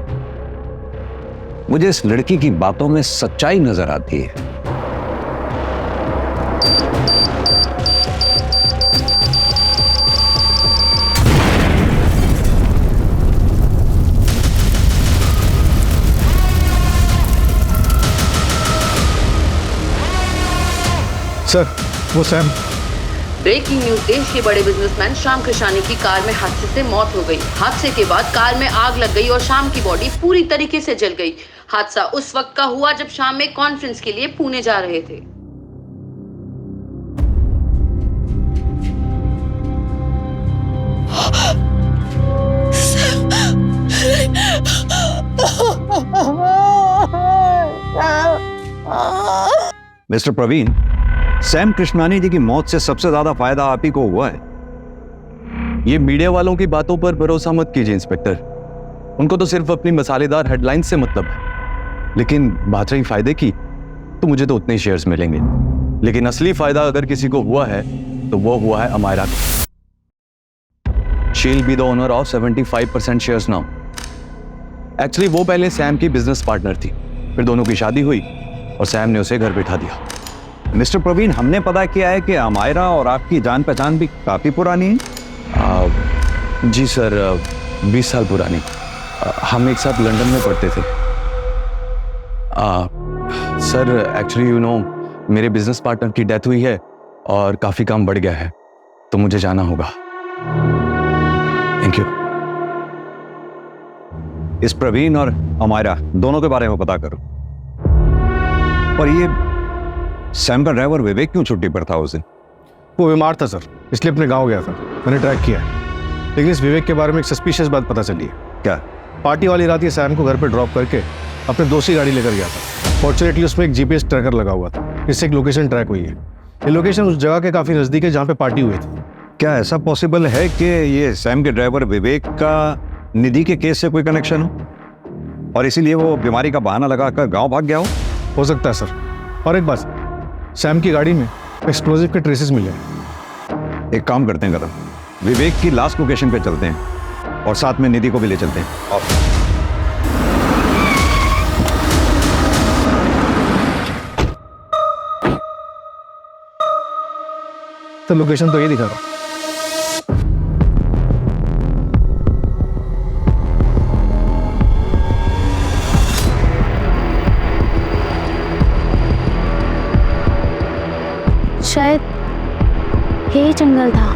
मुझे इस लड़की की बातों में सच्चाई नजर आती है। सर वो सैम। ब्रेकिंग न्यूज, देश के बड़े बिजनेसमैन श्याम कृष्णानी की कार में हादसे से मौत हो गई। हादसे के बाद कार में आग लग गई और श्याम की बॉडी पूरी तरीके से जल गई। हादसा उस वक्त का हुआ जब श्याम एक कॉन्फ्रेंस के लिए पुणे जा रहे थे। मिस्टर प्रवीण, सैम कृष्णानी जी की मौत से सबसे ज्यादा फायदा आप ही को हुआ है। ये मीडिया वालों की बातों पर भरोसा मत कीजिए इंस्पेक्टर, उनको तो सिर्फ अपनी मसालेदार हेडलाइंस से मतलब है। लेकिन बात रही फायदे की, तो मुझे तो उतने शेयर्स मिलेंगे, लेकिन असली फायदा अगर किसी को हुआ है तो वो हुआ है अमायरा को। She will be the owner of 75% shares now. Actually वो पहले सैम की बिजनेस पार्टनर थी, फिर दोनों की शादी हुई और सैम ने उसे घर बिठा दिया। मिस्टर प्रवीण, हमने पता किया है कि अमायरा और आपकी जान पहचान भी काफी पुरानी है। जी सर, 20 साल पुरानी। हम एक साथ लंदन में पढ़ते थे। सर एक्चुअली यू नो, मेरे बिजनेस पार्टनर की डेथ हुई है और काफी काम बढ़ गया है, तो मुझे जाना होगा। Thank you. इस प्रवीण और अमायरा दोनों के बारे में पता करो। और ये सैम का ड्राइवर विवेक क्यों छुट्टी पर था उस दिन? वो बीमार था सर, इसलिए अपने गांव गया था। मैंने ट्रैक किया है, लेकिन इस विवेक के बारे में एक सस्पिशियस बात पता चली है। क्या? पार्टी वाली रात ये सैम को घर पे ड्रॉप करके अपने दोस्त की गाड़ी लेकर गया था। फॉर्चुनेटली उसमें एक जीपीएस ट्रैकर लगा हुआ था, इससे एक लोकेशन ट्रैक हुई है। ये लोकेशन उस जगह के काफी नजदीक है जहाँ पे पार्टी हुई थी। क्या ऐसा पॉसिबल है कि ये सैम के ड्राइवर विवेक का निधि के केस से कोई कनेक्शन हो और इसीलिए वो बीमारी का बहाना लगाकर गांव भाग गया हो सकता है सर। और एक बात, सैम की गाड़ी में एक्सप्लोजिव के ट्रेसेस मिले हैं। एक काम करते हैं कदम, विवेक की लास्ट लोकेशन पे चलते हैं और साथ में निधि को भी ले चलते हैं। और तो लोकेशन तो ये दिखा रहा। शायद ये जंगल था।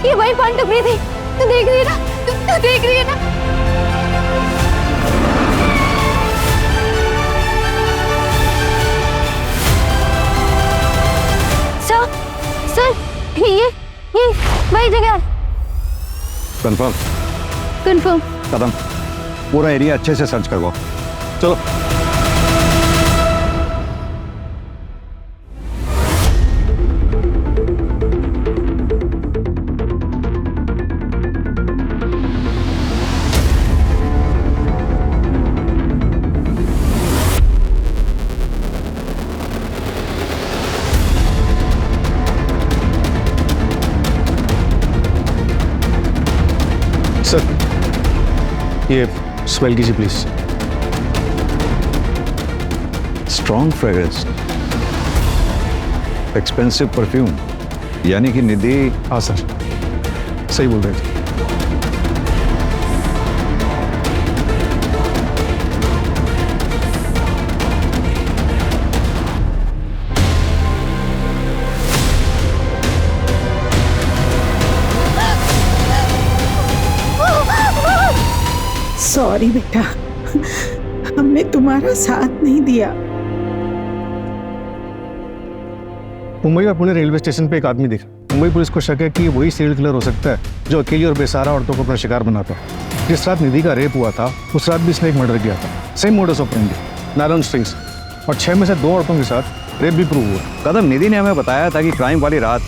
ये वही पान टपरी थी। तू देख रही है ना? तू देख रही है ना? सर ये वही जगह। कंफर्म? कंफर्म। कदम, पूरा एरिया अच्छे से सर्च करवाओ। चलो। सर ये स्मेल कीजिए please. Strong fragrance, expensive perfume, यानी कि निधि। हाँ सर, सही बोल रहे थे। सॉरी बेटा, हमने तुम्हारा साथ नहीं दिया। मुंबई में पुणे रेलवे स्टेशन पे एक आदमी दिखा। मुंबई पुलिस को शक है कि वही सीरियल किलर हो सकता है जो अकेली और बेसहारा औरतों को अपना शिकार बनाता है। जिस रात निधि का रेप हुआ था उस रात भी इसने एक मर्डर किया था। Same modus operandi, nylon strings, और 6 में से 2 औरतों के साथ रेप भी प्रूव हुआ। कदम, निधि ने हमें बताया था कि क्राइम वाली रात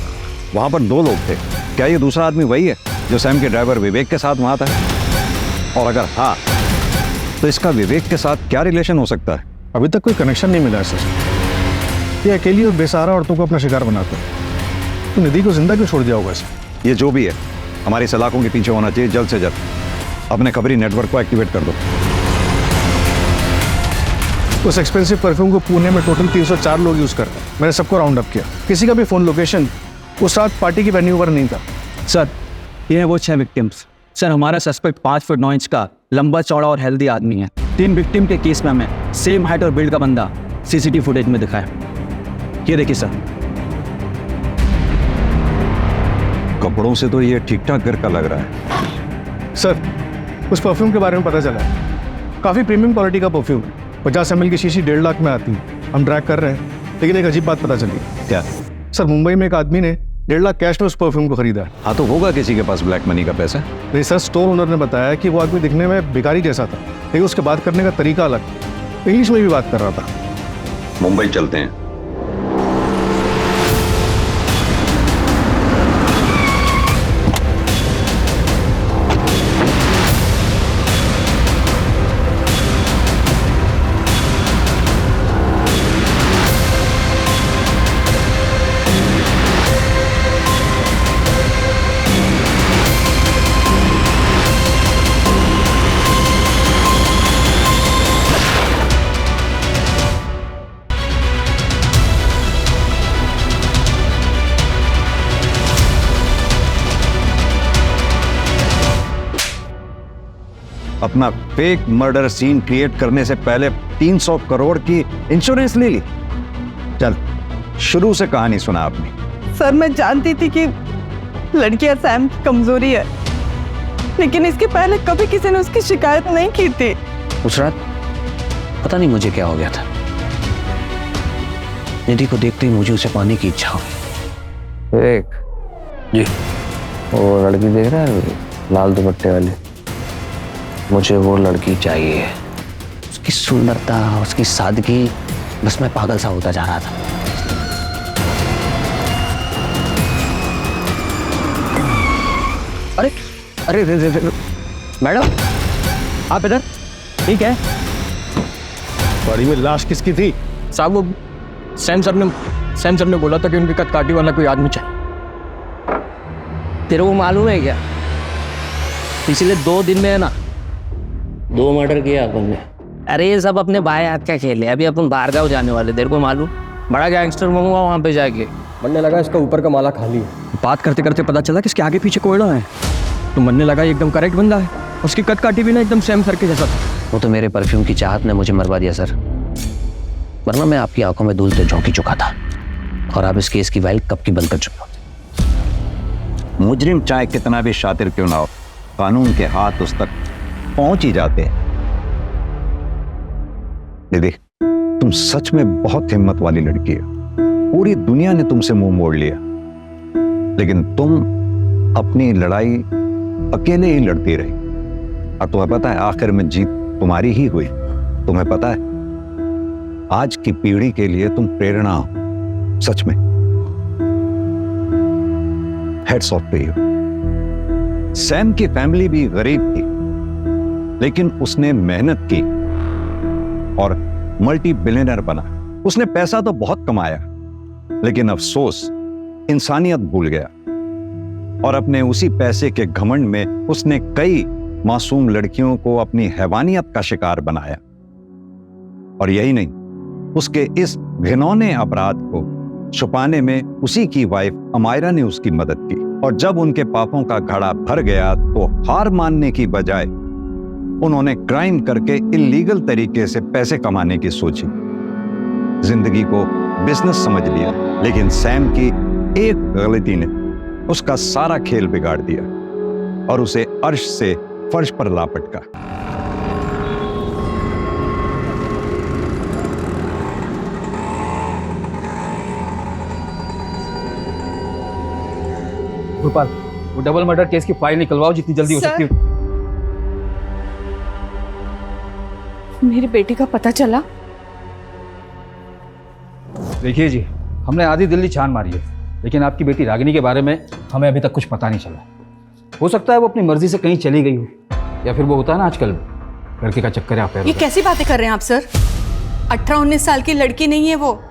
वहां पर 2 लोग थे। क्या ये दूसरा आदमी वही है जो सैम के ड्राइवर विवेक के साथ वहां था? और अगर हाँ, तो इसका विवेक के साथ क्या रिलेशन हो सकता है? अभी तक कोई कनेक्शन नहीं मिला है सर। ये अकेली और बेसहारा औरतों को अपना शिकार बनाता है। तो निधि को जिंदा क्यों छोड़ दिया होगा इसे? ये जो भी है, हमारी सलाखों के पीछे होना चाहिए जल्द से जल्द। अपने खबरी नेटवर्क को एक्टिवेट कर दो। उस एक्सपेंसिव परफ्यूम को पुणे में टोटल 304 लोग यूज करते हैं। मैंने सबको राउंड अप किया। किसी का भी फोन लोकेशन उस रात पार्टी की वेन्यू पर नहीं था। सर ये है वो 6 विक्टिम्स। सर हमारा सस्पेक्ट 5 फुट 9 इंच का लंबा चौड़ा और हेल्दी आदमी है। 3 विक्टिम के केस में हमें सेम हाइट और बिल्ड का बंदा सीसीटीवी फुटेज में दिखा है। ये देखिए सर। कपड़ों से तो ये ठीक ठाक घर का लग रहा है। सर उस परफ्यूम के बारे में पता चला है। काफ़ी प्रीमियम क्वालिटी का परफ्यूम है। 50 ml की शीशी 1.5 लाख में आती है। हम ट्रैक कर रहे हैं, लेकिन एक अजीब बात पता चली। क्या? सर मुंबई में एक आदमी ने 1.5 लाख कैश में उस परफ्यूम को खरीदा है। हाँ, तो होगा किसी के पास ब्लैक मनी का पैसा। नहीं सर, स्टोर ओनर ने बताया कि वो आदमी दिखने में भिखारी जैसा था, लेकिन उसके बात करने का तरीका अलग, इंग्लिश में भी बात कर रहा था। मुंबई चलते हैं। अपना फेक मर्डर सीन क्रिएट करने से पहले 300 करोड़ की इंश्योरेंस ले ली। चल, शुरू से कहानी सुना आपने। सर मैं जानती थी कि लड़कियां सैम की कमजोरी है, लेकिन इसके पहले कभी किसी ने उसकी शिकायत नहीं की थी। उस रात पता नहीं मुझे क्या हो गया था। निधि को देखते ही मुझे उसे पाने की इच्छा हुई। एक जी, वो लड़की देख रहा है लाल दुपट्टे वाली, मुझे वो लड़की चाहिए। उसकी सुंदरता, उसकी सादगी, बस मैं पागल सा होता जा रहा था। अरे अरे मैडम, आप इधर? ठीक है। गाड़ी में लाश किसकी थी? साहब वो सैम सर ने बोला था कि उनकी कदकाठी वाला कोई आदमी चाहिए। तेरे को मालूम है क्या, पिछले 2 दिन में है ना 2 मर्डर किया अपन ने। अरे ये सब अपने भाई हाथ का खेल है। अभी अपन बाहर गाँव जाने वाले, तेरे को मालूम, बड़ा गैंगस्टर बनूंगा वहाँ पे जाके। बनने लगा इसका ऊपर का माला खाली है। बात करते करते पता चला कि इसके आगे पीछे कोयला है, तो मनने लगा एकदम करेक्ट बंदा है। उसकी कदकाठी भी ना एकदम सैम सर के जैसा था। वो तो मेरे परफ्यूम की चाहत ने मुझे मरवा दिया सर, वरना मैं आपकी आंखों में धूल से झोंकी चुका था और आप इस केस की फाइल कब की बंद कर चुके होते। मुजरिम चाहे कितना भी शातिर क्यों ना हो, कानून के हाथ उस तक पहुंच ही जाते हैं। दीदी, तुम सच में बहुत हिम्मत वाली लड़की हो। पूरी दुनिया ने तुमसे मुंह मोड़ लिया, लेकिन तुम अपनी लड़ाई अकेले ही लड़ती रही। और तुम्हें पता है आखिर में जीत तुम्हारी ही हुई। तुम्हें पता है आज की पीढ़ी के लिए तुम प्रेरणा हो, सच में। Hats off to you. Sam की फैमिली भी गरीब थी, लेकिन उसने मेहनत की और मल्टी बिलियनर बना। उसने पैसा तो बहुत कमाया, लेकिन अफसोस इंसानियत भूल गया और अपने उसी पैसे के घमंड में उसने कई मासूम लड़कियों को अपनी हैवानियत का शिकार बनाया। और यही नहीं, उसके इस घिनौने अपराध को छुपाने में उसी की वाइफ अमायरा ने उसकी मदद की। और जब उनके पापों का घड़ा भर गया तो हार मानने की बजाय उन्होंने क्राइम करके इलीगल तरीके से पैसे कमाने की सोची। जिंदगी को बिजनेस समझ लिया, लेकिन सैम की एक गलती ने उसका सारा खेल बिगाड़ दिया और उसे अर्श से फर्श पर ला पटका। गोपाल, वो डबल मर्डर केस की फाइल निकलवाओ जितनी जल्दी हो सकती है। मेरी बेटी का पता चला? देखिए जी, हमने आधी दिल्ली छान मारी है, लेकिन आपकी बेटी रागिनी के बारे में हमें अभी तक कुछ पता नहीं चला। हो सकता है वो अपनी मर्जी से कहीं चली गई हो, या फिर वो होता है ना आजकल लड़के का चक्कर है। ये कैसी बातें कर रहे हैं आप सर? 18-19 साल की लड़की नहीं है वो,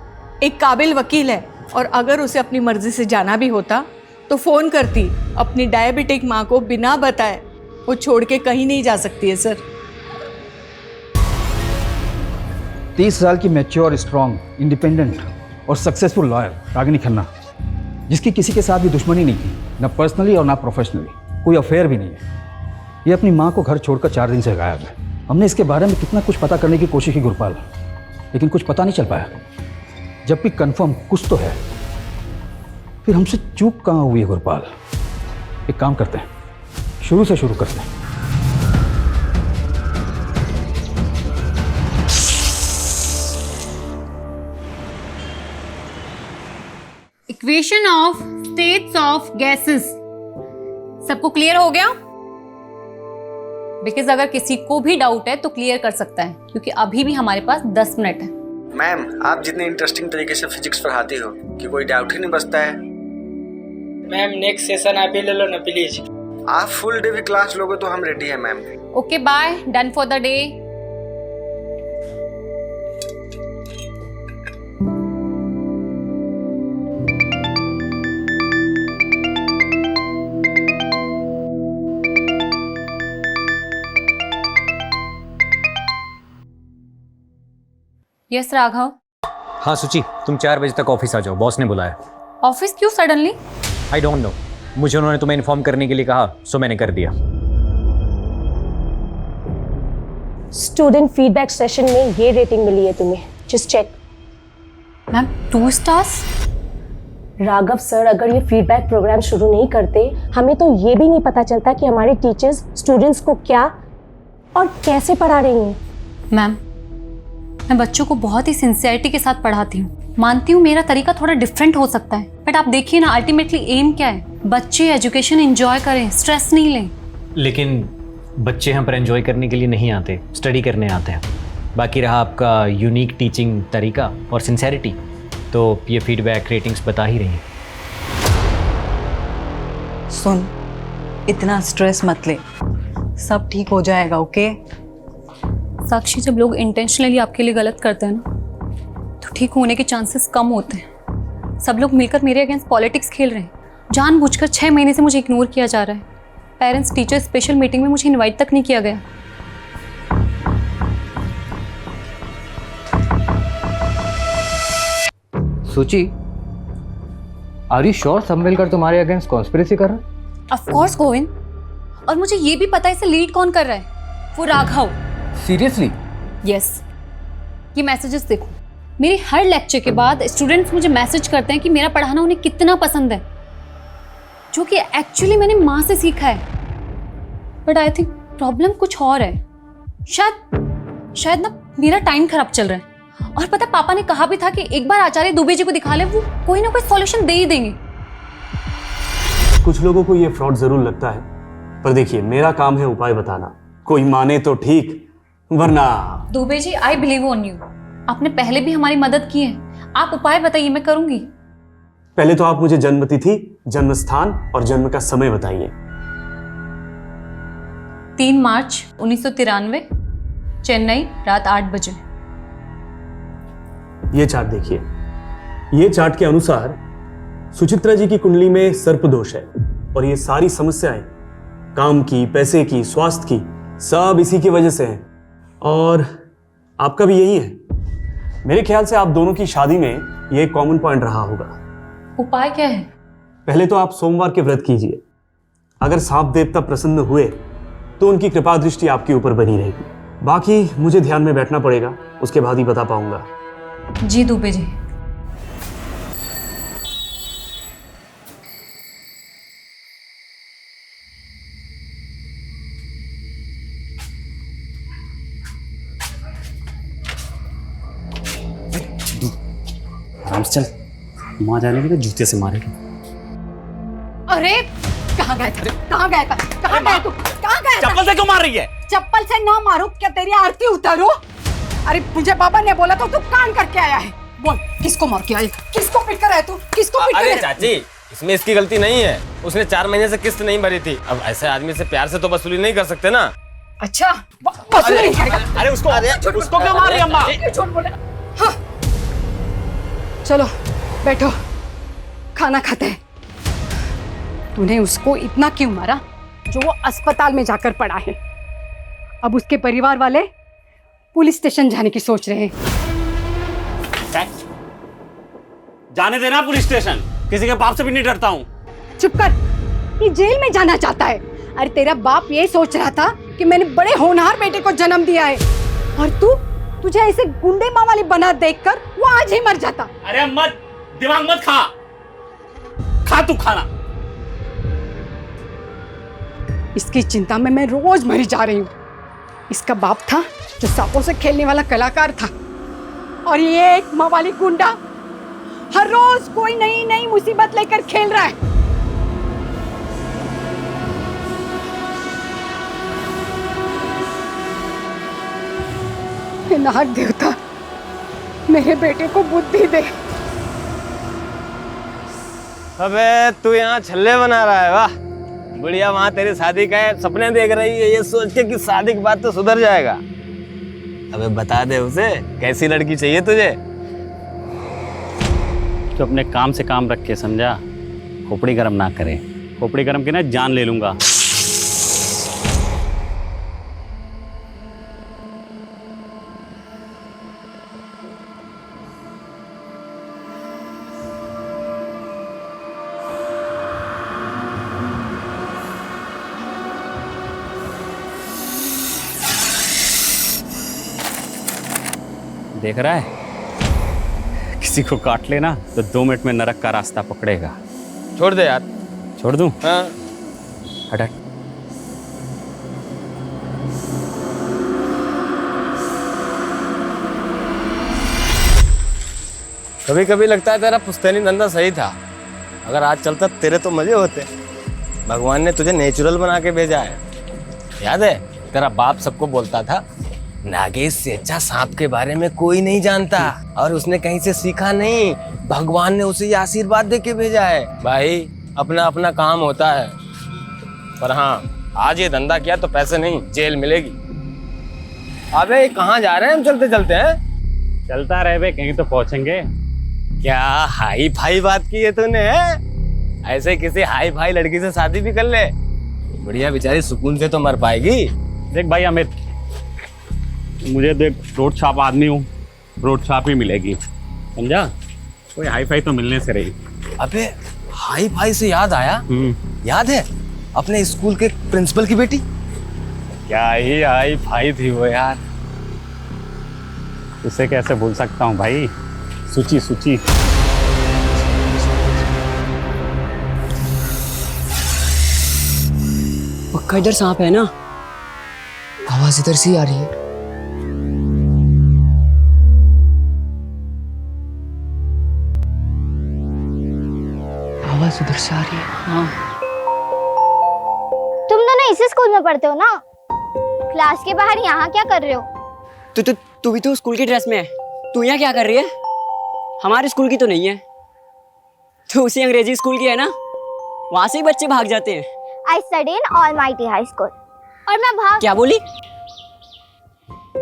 एक काबिल वकील है। और अगर उसे अपनी मर्जी से जाना भी होता तो फोन करती। अपनी डायबिटिक माँ को बिना बताए वो छोड़ के कहीं नहीं जा सकती है सर। 30 साल की मैच्योर, स्ट्रांग, इंडिपेंडेंट और सक्सेसफुल लॉयर रागिनी खन्ना, जिसकी किसी के साथ भी दुश्मनी नहीं थी, ना पर्सनली और ना प्रोफेशनली, कोई अफेयर भी नहीं है। ये अपनी माँ को घर छोड़कर 4 दिन से गायब है। हमने इसके बारे में कितना कुछ पता करने की कोशिश की गुरपाल, लेकिन कुछ पता नहीं चल पाया। जब भी कंफर्म कुछ तो है, फिर हमसे चूक कहाँ हुई है गुरपाल? एक काम करते हैं, शुरू से शुरू करते हैं। Equation of states of gases सबको क्लियर हो गया? बिकॉज अगर किसी को भी डाउट है तो क्लियर कर सकता है, क्योंकि अभी भी हमारे पास 10 मिनट है। मैम, आप जितने इंटरेस्टिंग तरीके से फिजिक्स पढ़ाती हो कि कोई डाउट ही नहीं बचता है। मैम, नेक्स्ट सेशन आप ही ले लो ना प्लीज। आप फुल डे भी क्लास लोगे तो हम रेडी है ma'am. Okay, bye, done for the day. Yes Raghav. हाँ सुची, तुम 4 बजे तक ऑफिस आ जाओ, बॉस ने बुलाया। ऑफिस क्यों सडनली? आई डोंट नो, मुझे उन्होंने तुम्हें इन्फॉर्म करने के लिए कहा, सो मैंने कर दिया। स्टूडेंट फीडबैक सेशन में ये रेटिंग मिली है तुम्हें, just check. Ma'am 2 stars? Raghav sir अगर ये फीडबैक प्रोग्राम शुरू नहीं करते, हमें तो ये भी नहीं पता चलता कि हमारे टीचर्स स्टूडेंट्स को क्या और कैसे पढ़ा रही हैं। मैम, मैं बच्चों को बहुत ही सिंसियरिटी के साथ पढ़ाती हूँ। मानती हूँ मेरा तरीका थोड़ा डिफरेंट हो सकता है, बट आप देखिए ना, अल्टीमेटली एम क्या है? बच्चे एजुकेशन एंजॉय करें, स्ट्रेस नहीं लें। लेकिन बच्चे यहाँ पर एंजॉय करने के लिए नहीं आते, स्टडी करने आते हैं। बाकी रहा आपका यूनिक टीचिंग तरीका और सिंसियरिटी, तो ये फीडबैक रेटिंग्स बता ही रही हैं। सुन, इतना स्ट्रेस मत ले, सब ठीक हो जाएगा। ओके साक्षी, जब लोग इंटेंशनली आपके लिए गलत करते हैं ना, तो ठीक होने के चांसेस कम होते हैं। सब लोग मिलकर मेरे अगेंस्ट पॉलिटिक्स खेल रहे हैं। जानबूझकर 6 महीने से मुझे इग्नोर किया जा रहा है। पेरेंट्स टीचर स्पेशल मीटिंग में मुझे इनवाइट तक नहीं किया गया। सुची, आर यू श्योर समवेलकर तुम्हारे अगेंस्ट कॉन्स्पिरेसी कर रहा है? ऑफ कोर्स गोविंद, और मुझे ये भी पता है इसे लीड कौन कर रहा है, वो राघव। सीरियसली? यस। ये मैसेजेस देखो, मेरे हर लेक्चर के बाद स्टूडेंट्स मुझे मैसेज करते हैं कि मेरा पढ़ाना उन्हें कितना पसंद है। जो कि एक्चुअली मैंने माँ से सीखा है। बट आई थिंक प्रॉब्लम कुछ और है। शायद ना मेरा टाइम खराब चल रहा है। और पता, पापा ने कहा भी था कि एक बार आचार्य दुबे जी को दिखा ले, वो कोई ना कोई सॉल्यूशन दे ही देंगे। कुछ लोगों को ये फ्रॉड जरूर लगता है, पर देखिए मेरा काम है उपाय बताना। कोई माने तो ठीक, वरना। Dubey ji, I believe on you. आपने पहले भी हमारी मदद की है, आप उपाय बताइए, मैं करूंगी। पहले तो आप मुझे जन्म तिथि, जन्म स्थान और जन्म का समय बताइए। 3 मार्च 1993, चेन्नई, रात 8 बजे। ये चार्ट देखिए। ये चार्ट के अनुसार सुचित्रा जी की कुंडली में सर्प दोष है, और ये सारी समस्याएं काम की, पैसे की, स्वास्थ्य की, सब इसी की वजह से हैं। और आपका भी यही है। मेरे ख्याल से आप दोनों की शादी में ये कॉमन पॉइंट रहा होगा। उपाय क्या है? पहले तो आप सोमवार के व्रत कीजिए। अगर सांप देवता प्रसन्न हुए तो उनकी कृपा दृष्टि आपके ऊपर बनी रहेगी। बाकी मुझे ध्यान में बैठना पड़ेगा, उसके बाद ही बता पाऊंगा। जी दुबे जी। आराम से चल, माँ जाने के जूते से मारेगी। अरे कहाँ गया था? कहाँ गया था? कहाँ गया तू? कहाँ गया था? चप्पल से क्यों मार रही है? चप्पल से ना मारो, क्या तेरी आरती उतारो? अरे मुझे बाबा ने बोला तो तू कान करके आया है। बोल, किसको मार के आया? किसको पीट कर आया तू? किसको पीट कर अरे आया? चाची, इसमें इसकी गलती नहीं है। उसने 4 महीने से किस्त नहीं भरी थी। अब ऐसे आदमी से प्यार से तो वसूली नहीं कर सकते ना। अच्छा, वसूली नहीं करेगा? अरे उसको क्यों मार रही है अम्मा? झूठ बोले। हाँ। चलो बैठो, खाना खाते हैं। तूने उसको इतना क्यों मारा जो वो अस्पताल में जाकर पड़ा है? अब उसके परिवार वाले पुलिस स्टेशन जाने की सोच रहे हैं। जाने देना पुलिस स्टेशन, किसी के बाप से भी नहीं डरता हूँ। चुप कर, ये जेल में जाना चाहता है। अरे तेरा बाप ये सोच रहा था कि मैंने बड़े होनहार बेटे को जन्म दिया है, और तुझे ऐसे गुंडे माँ वाली बना देखकर वो आज ही मर जाता। अरे मत दिमाग मत खा तू खाना। इसकी चिंता में मैं रोज मरी जा रही हूँ। इसका बाप था जो सांपों से खेलने वाला कलाकार था, और ये एक माँ वाली गुंडा हर रोज कोई नई नई मुसीबत लेकर खेल रहा है। नाग देवता, मेरे बेटे को बुद्धि दे। अबे तू यहाँ छल्ले बना रहा है? वाह, बुढ़िया वहाँ तेरी शादी का सपने देख रही है, ये सोच के कि शादी के बाद तो सुधर जाएगा। अबे बता दे उसे, कैसी लड़की चाहिए तुझे? तो अपने काम से काम रख के, समझा? खोपड़ी गरम ना करे, खोपड़ी गरम के ना जान ले लूंगा। देख रहा है, किसी को काट लेना तो 2 मिनट में नरक का रास्ता पकड़ेगा। छोड़ दे यार। छोड़ दूं? हाँ। हट हट। कभी कभी लगता है तेरा पुश्तैनी धंधा सही था। अगर आज चलता तेरे तो मजे होते। भगवान ने तुझे नेचुरल बना के भेजा है। याद है तेरा बाप सबको बोलता था, नागेश से अच्छा सांप के बारे में कोई नहीं जानता, और उसने कहीं से सीखा नहीं, भगवान ने उसे ये आशीर्वाद दे के भेजा है। भाई अपना अपना काम होता है, पर हाँ आज ये धंधा किया तो पैसे नहीं, जेल मिलेगी। अबे कहाँ जा रहे हैं हम चलते चलते हैं? चलता रहे बे, कहीं तो पहुंचेंगे। क्या हाई फाई बात की है तूने? ऐसे किसी हाई फाई लड़की से शादी भी कर ले, बढ़िया बेचारी सुकून से तो मर पाएगी। देख भाई अमित, मुझे देख रोड छाप आदमी हूँ, रोड छाप ही मिलेगी, समझा? कोई हाई फाई तो मिलने से रही। अबे हाई फाई से याद आया, याद है अपने स्कूल के प्रिंसिपल की बेटी? क्या ही हाई फाई थी वो यार, उसे कैसे भूल सकता हूँ भाई। सुची सुची। पक्का इधर सांप है ना? आवाज इधर से ही आ रही है। आवाज इधर से आ रही है। हाँ। तुम दोनों इसी स्कूल में पढ़ते हो ना? क्लास के बाहर यहाँ क्या कर रहे हो? तू भी तो स्कूल की ड्रेस में है। तू यहाँ क्या कर रही है? हमारे स्कूल की तो नहीं है। तू उसी अंग्रेजी स्कूल की है ना? वहाँ से ही बच्चे भाग जाते हैं। I study in Almighty High School. और मैं क्या बोली?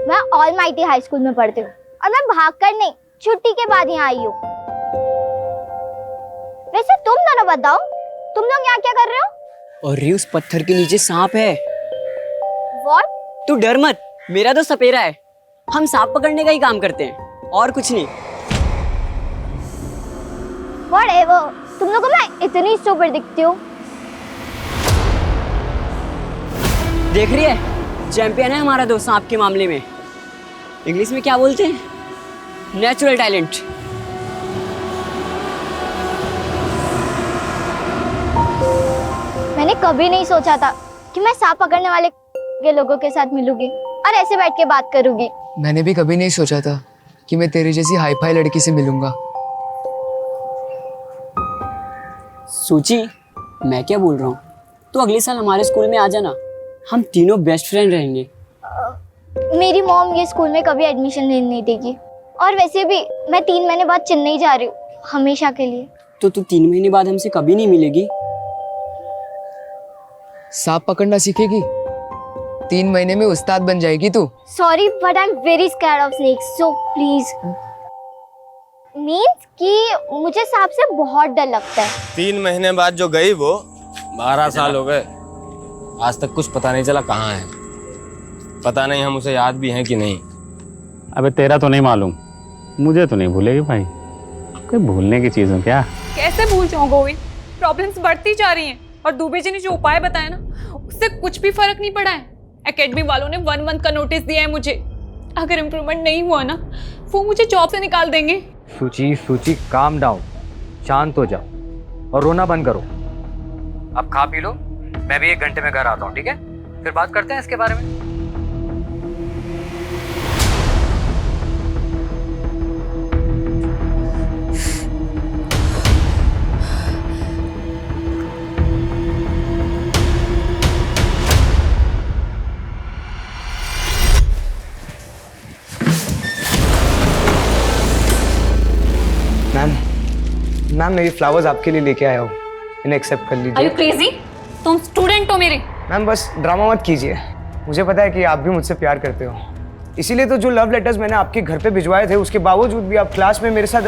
मैं Almighty High School में पढ़ती हूँ और मैं भाग कर नहीं, छुट्टी के बाद यहाँ आई हूँ। वैसे तुम दोनों बताओ, तुम लोग यहाँ क्या कर रहे हो? और उस पत्थर के नीचे सांप है। What? तू डर मत, मेरा तो सपेरा है। हम सांप पकड़ने का ही काम करते हैं और कुछ नहीं। Whatever. तुम लोगों को मैं इतनी स्टूपिड दिखती हूँ। देख रही है, चैंपियन है हमारा दोस्त सांप के मामले में। इंग्लिश में क्या बोलते हैं? Natural talent. मैंने कभी नहीं सोचा था कि मैं सांप पकड़ने वाले के लोगों के साथ मिलूंगी और ऐसे बैठ के बात करूंगी। मैंने भी कभी नहीं सोचा था कि मैं तेरी जैसी हाई फाई लड़की से मिलूंगा। सूची, मैं क्या बोल रहा हूँ, तू अगले साल हमारे स्कूल में आ जाना। हम तीनों बेस्ट फ्रेंड रहेंगे। मेरी मॉम ये स्कूल में कभी एडमिशन नहीं देगी और वैसे भी मैं 3 महीने बाद चेन्नई जा रही हूँ, हमेशा के लिए। तो तू 3 महीने बाद हमसे कभी नहीं मिलेगी? सांप पकड़ना सीखेगी, 3 महीने में उस्ताद बन जाएगी तू। Sorry but I am very scared of snakes, so please. Means कि मुझे सांप से बहुत डर लगता है। 3 महीने बाद जो गई वो 12 साल हो गए, आज तक कुछ पता नहीं चला कहाँ है। पता नहीं हम उसे याद भी हैं कि नहीं। अबे तेरा तो नहीं मालूम, मुझे तो नहीं भूलेगी भाई। कोई भूलने की चीज़ है क्या? कैसे भूल जाऊं गोविंद? प्रॉब्लम्स बढ़ती जा रही हैं और दुबे जी ने जो उपाय बताया ना, उससे कुछ भी फर्क नहीं पड़ा है। एकेडमी वालों ने 1 मंथ का नोटिस दिया है मुझे। अगर इम्प्रूवमेंट नहीं हुआ ना, वो मुझे जॉब से निकाल देंगे। सूची काम डाउन, शांत हो जाओ और रोना बंद करो। अब खा पी लो, मैं भी 1 घंटे में घर आता हूँ, ठीक है? फिर बात करते हैं इसके बारे में। मैम मेरी फ्लावर्स आपके लिए लेके आया हूँ, इन्हें एक्सेप्ट कर लीजिए। Are you crazy? तुम स्टूडेंट हो मेरे। मैम बस ड्रामा मत कीजिए, मुझे पता है कि आप भी मुझसे प्यार करते हो। इसीलिए तो जो लव लेटर्स मैंने आपके घर पे भिजवाए थे, उसके बावजूद भी आप क्लास में मेरे साथ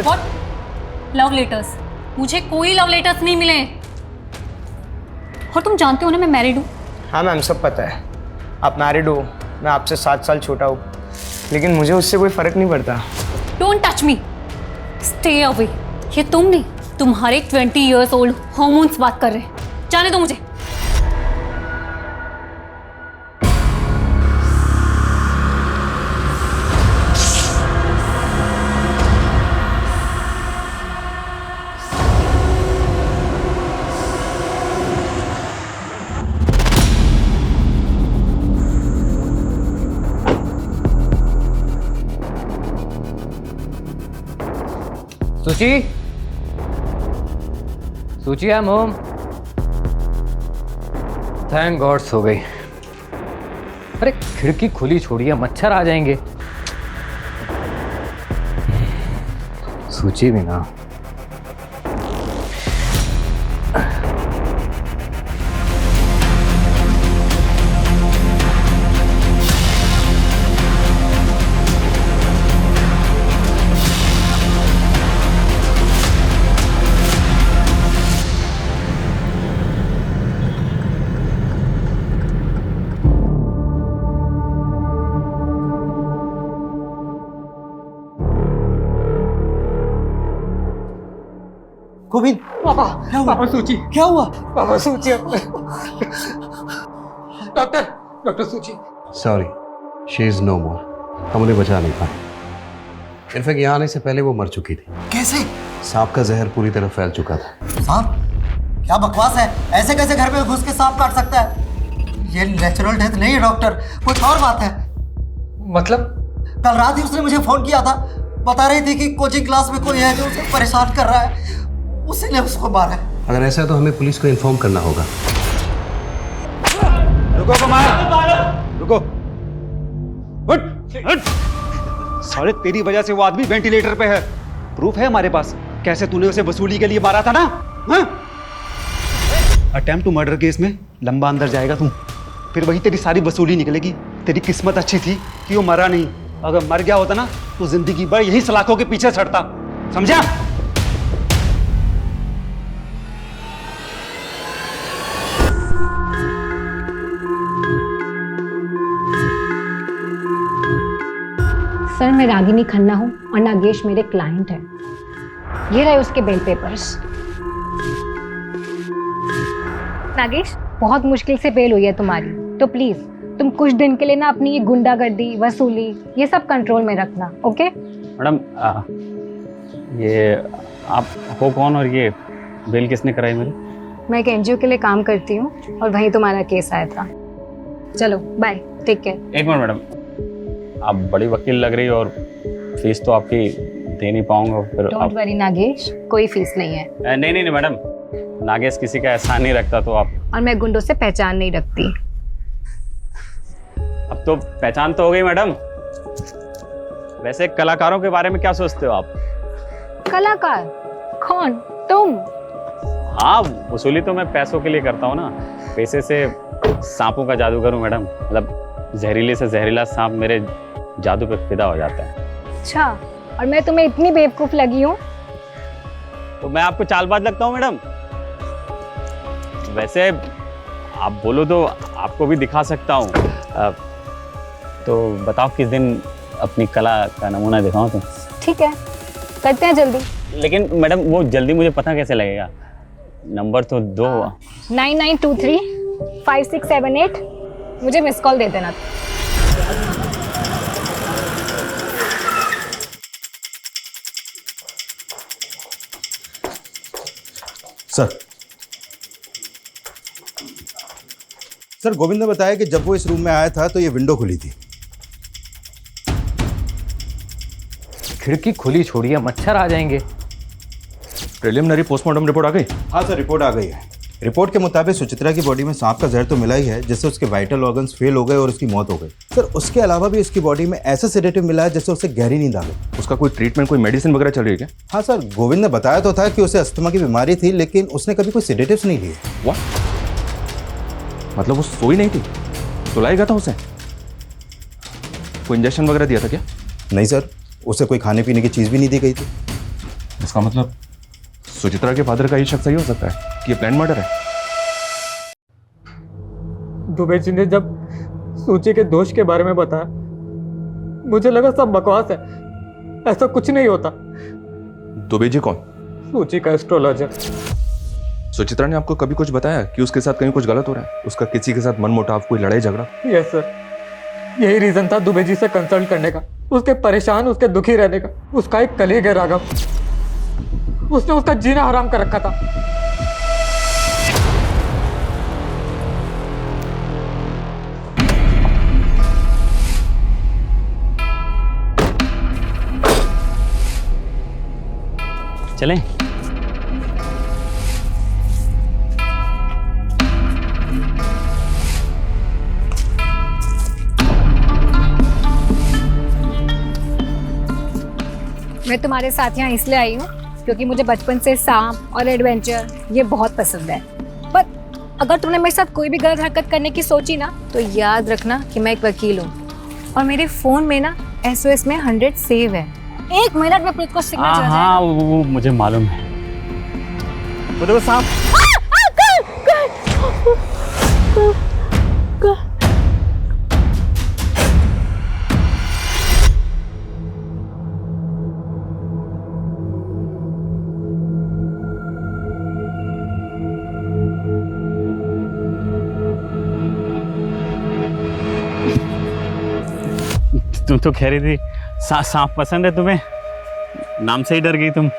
लव लेटर्स? मुझे कोई लव लेटर्स नहीं मिले। और तुम जानते हो ना मैं मैरिड हूँ। हाँ मैम, सब पता है आप मैरिड हो, मैं आपसे 7 साल छोटा हूँ, लेकिन मुझे उससे कोई फर्क नहीं पड़ता। Don't touch me, stay away. ये तुम नहीं, तुम्हारे 20 years old हॉर्मोन्स बात कर रहे हैं। जाने दो मुझे। Suchi I am home. Thank God सो गई। अरे खिड़की खुली छोड़िए, मच्छर आ जाएंगे। सूची भी ना। गोविंद, पापा, क्या हुआ? पापा सूची, क्या हुआ? पापा सूची। डॉक्टर सूची। सॉरी, शी इज नो मोर। हम उन्हें बचा नहीं पाए। इनफैक्ट यहाँ आने से पहले वो मर चुकी थी। कैसे? सांप का जहर पूरी तरह फैल चुका था। सांप? क्या बकवास है, ऐसे कैसे घर में घुस के सांप काट सकता है? ये नेचुरल डेथ नहीं है डॉक्टर, कुछ और बात है। मतलब? कल रात ही उसने मुझे फोन किया था, बता रही थी कि कोचिंग क्लास में कोई है जो उसे परेशान कर रहा है, उसी ने उसको मारा है। अगर ऐसा है तो हमें पुलिस को इन्फॉर्म करना होगा। रुको कुमार, रुको। हट। साले तेरी वजह से वो आदमी वेंटिलेटर पे है। प्रूफ है हमारे पास, कैसे तूने उसे वसूली के लिए मारा था ना? अटेम्प्ट टू मर्डर केस में लंबा अंदर जाएगा तू, फिर वही तेरी सारी वसूली निकलेगी। तेरी किस्मत अच्छी थी कि वो मरा नहीं, अगर मर गया होता ना तो जिंदगी भर यही सलाखों के पीछे छड़ता, समझा? सर, मैं रागिनी खन्ना हूँ और नागेश मेरे क्लाइंट हैं। ये रहे उसके बेल पेपर्स। नागेश, बहुत मुश्किल से बेल हुई है तुम्हारी, तो प्लीज तुम कुछ दिन के लिए ना अपनी ये गुंडागर्दी, वसूली, ये सब कंट्रोल में रखना, ओके? मैडम, ये आप हो कौन और ये बेल किसने कराई मेरी? मैं एक एनजीओ के लिए काम करती हूँ और वहीं तुम्हारा केस आया था। चलो बाय, टेक केयर। एक मिनट मैडम, आप बड़ी वकील लग रही हो और फीस तो आपकी दे नहीं पाऊंगा फिर। डोंट वरी नागेश, कोई फीस नहीं है। नहीं मैडम, नागेश किसी का एहसान नहीं रखता तो आप। और मैं गुंडों से पहचान नहीं रखती। अब तो पहचान तो हो गई मैडम। वैसे कलाकारों के बारे में क्या सोचते हो आप? कलाकार? कौन? तुम? हाँ, वसूली तो मैं पैसों के लिए करता हूँ ना। पैसे से सांपों का जादू करूँ मैडम, मतलब जहरीले से जहरीला सांप मेरे जादू पे फिदा हो जाता है। अच्छा, और मैं तुम्हें इतनी बेवकूफ लगी हूँ? तो मैं आपको चालबाज लगता हूँ मैडम? वैसे आप बोलो तो आपको भी दिखा सकता हूँ। तो बताओ किस दिन अपनी कला का नमूना दिखाऊं तो? ठीक है, करते हैं जल्दी। लेकिन मैडम वो जल्दी मुझे पता कैसे लगेगा? नंबर तो दो। 99235678, मुझे मिस कॉल दे देना। सर, गोविंद ने बताया कि जब वो इस रूम में आया था तो ये विंडो खुली थी। खिड़की खुली छोड़िए, मच्छर आ जाएंगे। प्रिलिमिनरी पोस्टमार्टम रिपोर्ट आ गई? हाँ सर, रिपोर्ट आ गई है। रिपोर्ट के मुताबिक सुचित्रा की बॉडी में सांप का जहर तो मिला ही है, जिससे उसके वाइटल ऑर्गन्स फेल हो गए और उसकी मौत हो गई। सर, उसके अलावा भी उसकी बॉडी में ऐसा सेडेटिव मिला है जिससे उसे गहरी नींद आ गई। उसका कोई ट्रीटमेंट, कोई मेडिसिन वगैरह चल रही है क्या? हाँ सर, गोविंद ने बताया तो था कि उसे अस्थमा की बीमारी थी, लेकिन उसने कभी कोई सेडेटिव्स नहीं लिए। व्हाट? मतलब वो सोई नहीं थी, सुलाया गया था उसे? कोई इंजेक्शन वगैरह दिया था क्या? नहीं सर, उसे कोई खाने पीने की चीज़ भी नहीं दी गई थी। इसका मतलब सुचित्रा के फादर का ये शक सही हो सकता है कि ये प्लान मर्डर है। दुबे जी ने जब सूची के दोष के बारे में बताया, मुझे लगा सब बकवास है, ऐसा कुछ नहीं होता। दुबे जी कौन? सूची का एस्ट्रोलॉजर। सुचित्रा ने आपको कभी कुछ बताया कि उसके साथ कहीं कुछ गलत हो रहा है? उसका किसी के साथ मनमुटाव, कोई लड़ाई झगड़ा? यस सर, यही रीजन था दुबे जी से कंसल्ट करने का, उसके परेशान, उसके दुखी रहने का। उसका एक कलीग है राघव, उसने उसका जीना हराम कर रखा था। चलें? मैं तुम्हारे साथ यहाँ इसलिए आई हूँ क्योंकि मुझे बचपन से सांप और एडवेंचर ये बहुत पसंद है। पर अगर तुमने मेरे साथ कोई भी गलत हरकत करने की सोची ना, तो याद रखना कि मैं एक वकील हूँ और मेरे फ़ोन में ना SOS में 100 सेव है। 1 मिनट में पुलिस को सिग्नल चला जाएगा। हाँ, वो मुझे मालूम है। तो देखो सांप। तुम तो कह रही थी सांप पसंद है तुम्हें, नाम से ही डर गई तुम।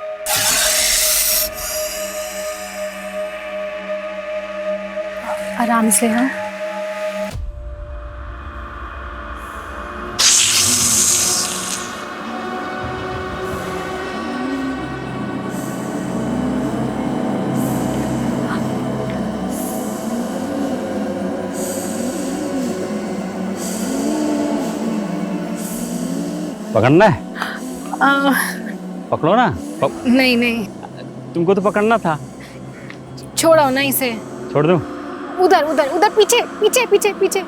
आराम से। हाँ, पकड़ना है? पकड़ो ना। नहीं नहीं, तुमको तो पकड़ना था। छोड़ो ना इसे। छोड़ दूं? उधर उधर उधर, पीछे पीछे पीछे पीछे।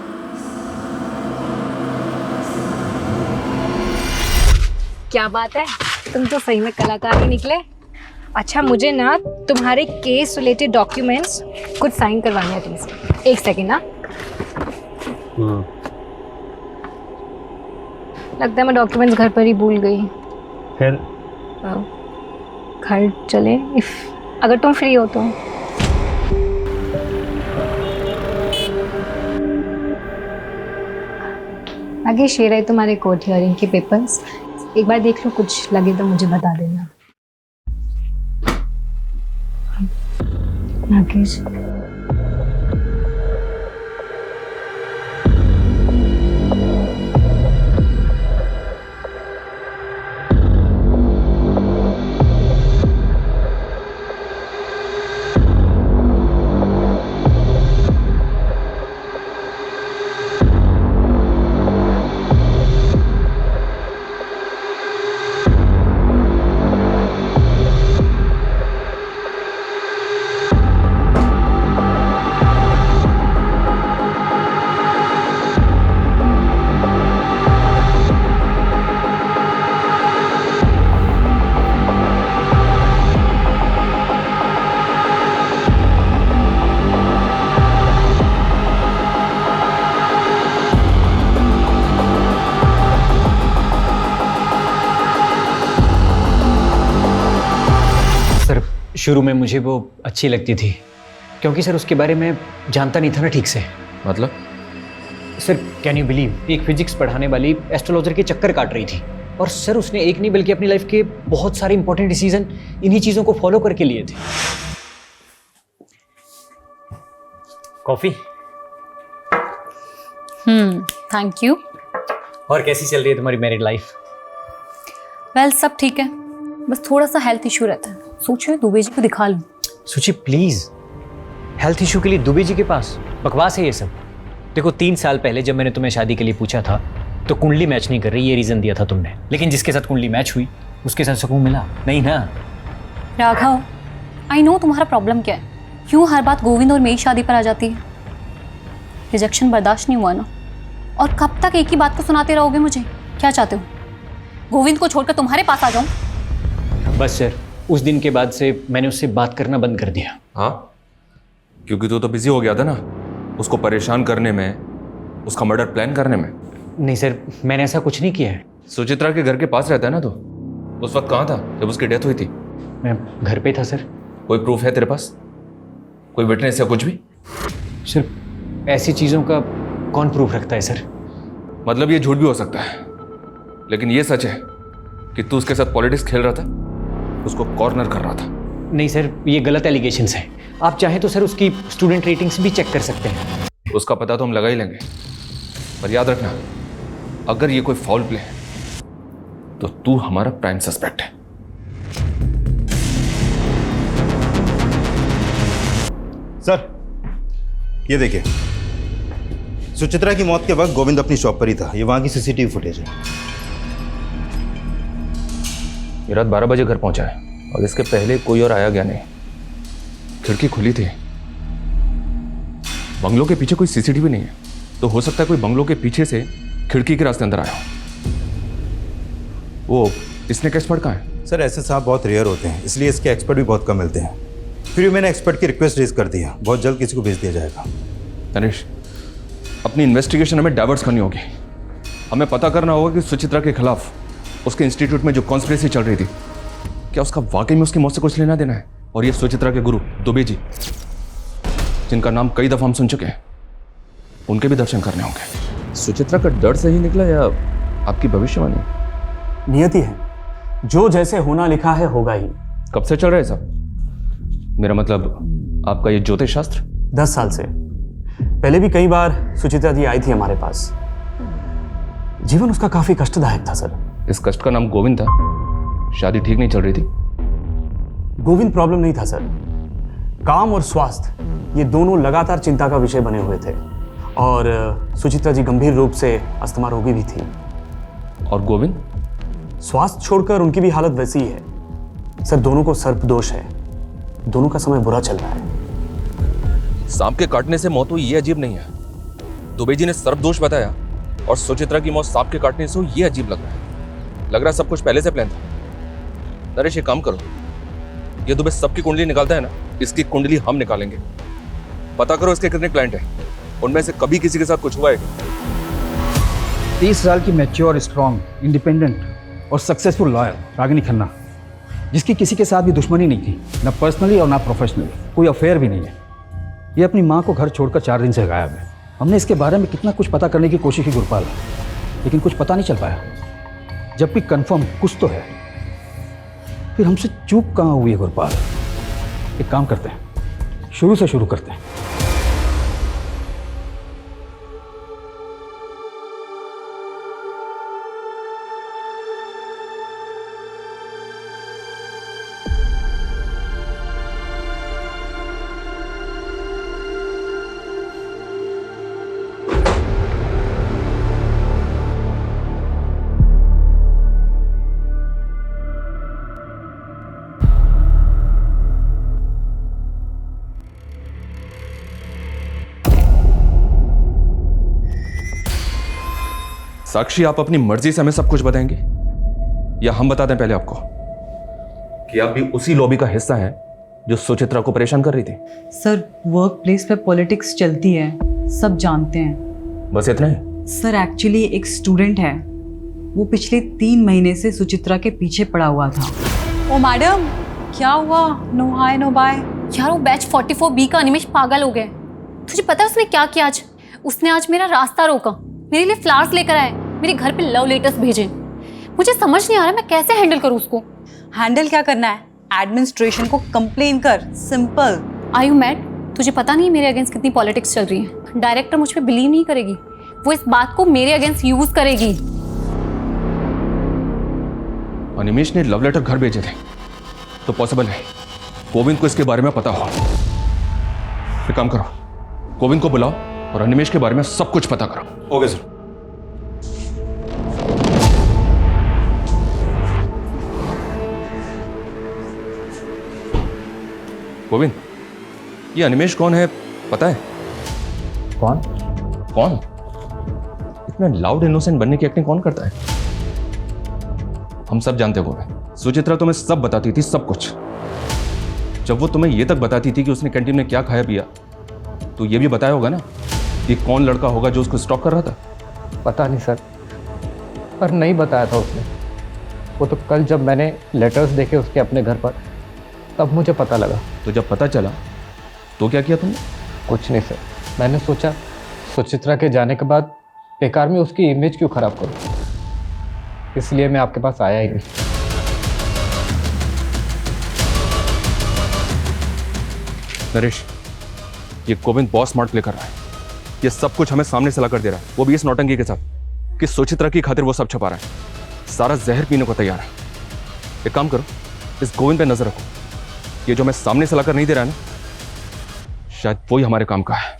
क्या बात है, तुम तो सही में कलाकार ही निकले। अच्छा, मुझे ना तुम्हारे केस रिलेटेड डॉक्यूमेंट्स कुछ साइन करवाने हैं प्लीज। एक सेकेंड ना। लगता है मैं डॉक्यूमेंट्स घर पर ही भूल गई। फिर घर चले इफ अगर तुम फ्री हो तो। आगे शेयर है तुम्हारे कोर्ट हियरिंग के पेपर्स, एक बार देख लो, कुछ लगे तो मुझे बता देना। नागेश, शुरू में मुझे वो अच्छी लगती थी क्योंकि सर उसके बारे में जानता नहीं था ना ठीक से। मतलब? सर कैन यू बिलीव, एक फिजिक्स पढ़ाने वाली एस्ट्रोलॉजर के चक्कर काट रही थी और सर उसने एक नहीं बल्कि अपनी लाइफ के बहुत सारे इंपॉर्टेंट डिसीजन इन्हीं चीज़ों को फॉलो करके लिए थे। कॉफी? Thank you. और कैसी चल रही है तुम्हारी मैरिड लाइफ? वेल सब ठीक है, बस थोड़ा सा हेल्थ इशू रहता है, सोच रहे दुबे जी को दिखा लूं। सुची प्लीज, हेल्थ इशू के लिए दुबे जी के पास? बकवास है ये सब। देखो 3 साल पहले जब मैंने तुम्हें शादी के लिए पूछा था तो कुंडली मैच नहीं कर रही, ये रीजन दिया था तुमने, लेकिन जिसके साथ कुंडली मैच हुई उसके साथ सुकून मिला नहीं ना? राघव, आई नो तुम्हारा प्रॉब्लम क्या है, क्यों हर बात गोविंद और मेरी शादी पर आ जाती है। रिजेक्शन बर्दाश्त नहीं हुआ ना, और कब तक एक ही बात को सुनाते रहोगे मुझे? क्या चाहते हो, गोविंद को छोड़कर तुम्हारे पास आ जाऊं? बस सर, उस दिन के बाद से मैंने उससे बात करना बंद कर दिया। हाँ, क्योंकि तू तो बिजी हो गया था ना उसको परेशान करने में, उसका मर्डर प्लान करने में। नहीं सर, मैंने ऐसा कुछ नहीं किया है। सुचित्रा के घर के पास रहता है ना, तो उस वक्त कहाँ था जब उसकी डेथ हुई थी? मैं घर पे था सर। कोई प्रूफ है तेरे पास, कोई विटनेस या कुछ भी? सर ऐसी चीज़ों का कौन प्रूफ रखता है सर? मतलब ये झूठ भी हो सकता है, लेकिन ये सच है कि तू उसके साथ पॉलिटिक्स खेल रहा था, उसको कॉर्नर कर रहा था। नहीं सर, ये गलत एलिगेशंस हैं। आप चाहें तो सर उसकी स्टूडेंट रेटिंग्स भी चेक कर सकते हैं। उसका पता तो हम लगा ही लेंगे, पर याद रखना अगर ये कोई फाउल प्ले है तो तू हमारा प्राइम सस्पेक्ट है। सर ये देखिए, सुचित्रा की मौत के वक्त गोविंद अपनी शॉप पर ही था, ये वहां की सीसीटीवी फुटेज है। ये रात 12 बजे घर पहुंचा है और इसके पहले कोई और आया गया नहीं। खिड़की खुली थी, बंगलों के पीछे कोई सीसीटीवी नहीं है, तो हो सकता है कोई बंगलों के पीछे से खिड़की के रास्ते अंदर आया हो। वो इसने का एक्सपर्ट कहाँ है? सर ऐसे सांप बहुत रेयर होते हैं, इसलिए इसके एक्सपर्ट भी बहुत कम मिलते हैं। फिर मैंने एक्सपर्ट की रिक्वेस्ट रेज कर दी है, बहुत जल्द किसी को भेज दिया जाएगा। तनिष, अपनी इन्वेस्टिगेशन हमें डाइवर्ट करनी होगी। हमें पता करना होगा कि सुचित्रा के खिलाफ उसके इंस्टीट्यूट में जो कॉन्स्पिरेसी चल रही थी, क्या उसका वाकई में उसकी मौत से कुछ लेना देना है? और ये सुचित्रा के गुरु दुबे जी, जिनका नाम कई दफा हम सुन चुके हैं, उनके भी दर्शन करने होंगे। सुचित्रा का डर सही निकला या आपकी भविष्यवाणी? नियति है, जो जैसे होना लिखा है होगा ही। कब से चल रहा है सब? मेरा मतलब आपका ये ज्योतिष शास्त्र? 10 साल से। पहले भी कई बार सुचित्रा जी आई थी हमारे पास। जीवन उसका काफी कष्टदायक था सर। इस कष्ट का नाम गोविंद था? शादी ठीक नहीं चल रही थी? गोविंद प्रॉब्लम नहीं था सर, काम और स्वास्थ्य ये दोनों लगातार चिंता का विषय बने हुए थे, और सुचित्रा जी गंभीर रूप से अस्थमा रोगी भी थी। और गोविंद? स्वास्थ्य छोड़कर उनकी भी हालत वैसी ही है। सर दोनों को सर्पदोष है, दोनों का समय बुरा चल रहा है। सांप के काटने से मौत हुई ये अजीब नहीं है। दुबे जी ने सर्पदोष बताया और सुचित्रा की मौत सांप के काटने से हुई ये अजीब लग रहा है। लग रहा है सब कुछ पहले से प्लान था। नरेश एक काम करो, ये दुबे सबकी कुंडली निकालता है ना, इसकी कुंडली हम निकालेंगे। पता करो इसके कितने क्लाइंट हैं, उनमें से कभी किसी के साथ कुछ हुआ है? 30 साल की मैच्योर, स्ट्रॉन्ग, इंडिपेंडेंट और सक्सेसफुल लॉयर रागिनी खन्ना, जिसकी किसी के साथ भी दुश्मनी नहीं थी, ना पर्सनली और ना प्रोफेशनली, कोई अफेयर भी नहीं है। ये अपनी माँ को घर छोड़कर 4 दिन से गायब है। हमने इसके बारे में कितना कुछ पता करने की कोशिश की गुरपाल, लेकिन कुछ पता नहीं चल पाया। जबकि कंफर्म कुछ तो है, फिर हमसे चूक कहाँ हुई है गुरपाल? एक काम करते हैं, शुरू से शुरू करते हैं। साक्षी, आप अपनी मर्जी से हमें सब कुछ बताएंगे या हम बता दें पहले आपको कि आप भी उसी लॉबी का हिस्सा हैं जो सुचित्रा को परेशान कर रही थी? सर वर्क प्लेस पे पॉलिटिक्स चलती है, सब जानते हैं। बस इतना ही? सर एक्चुअली एक स्टूडेंट है, वो पिछले 3 महीने से सुचित्रा के पीछे पड़ा हुआ था। ओ मैडम, क्या हुआ? No hi no bye. यार वो बैच 44B का अनिमेश पागल हो गया। तुझे पता है उसने क्या किया आज? उसने आज मेरा रास्ता रोका, मेरे लिए फ्लावर्स लेकर आए, मेरे घर पे लव लेटर्स भेजे। मुझे समझ नहीं आ रहा मैं कैसे हैंडल करूँ उसको। हैंडल क्या करना है? एडमिनिस्ट्रेशन को कंप्लेन कर, सिंपल। Are you mad? तुझे पता नहीं मेरे अगेंस्ट कितनी पॉलिटिक्स चल रही है। डायरेक्टर मुझ पे बिलीव नहीं करेगी, वो इस बात को मेरे अगेंस्ट यूज करेगी। अनिमेश ने लव लेटर घर भेजे थे तो पॉसिबल है गोविंद को इसके बारे में पता हो। एक काम करो, गोविंद को बुलाओ और अनिमेश के बारे में सब कुछ पता करो। Okay sir. गोविंद, ये अनिमेश कौन है पता है? कौन? कौन? इतना लाउड इनोसेंट बनने की एक्टिंग कौन करता है? हम सब जानते हैं गोविंद। सुचित्रा तुम्हें सब बताती थी, सब कुछ। जब वो तुम्हें ये तक बताती थी कि उसने कैंटीन में क्या खाया पिया, तो ये भी बताया होगा ना कि कौन लड़का होगा जो उसको स्टॉक कर रहा था? पता नहीं सर, पर नहीं बताया था उसने। वो तो कल जब मैंने लेटर्स देखे उसके अपने घर पर, तब मुझे पता लगा। तो जब पता चला तो क्या किया तुमने? कुछ नहीं सर, मैंने सोचा सुचित्रा के जाने के बाद बेकार में उसकी इमेज क्यों खराब करूं, इसलिए मैं आपके पास आया ही नहीं। नरेश, ये गोविंद बहुत स्मार्ट प्ले कर रहा है। ये सब कुछ हमें सामने से ला कर दे रहा है, वो भी इस नौटंकी के साथ कि सुचित्रा की खातिर वो सब छुपा रहा है। सारा जहर पीने को तैयार है। एक काम करो, इस गोविंद पे नजर रखो। ये जो मैं सामने से लाकर नहीं दे रहा ना, शायद वही हमारे काम का है।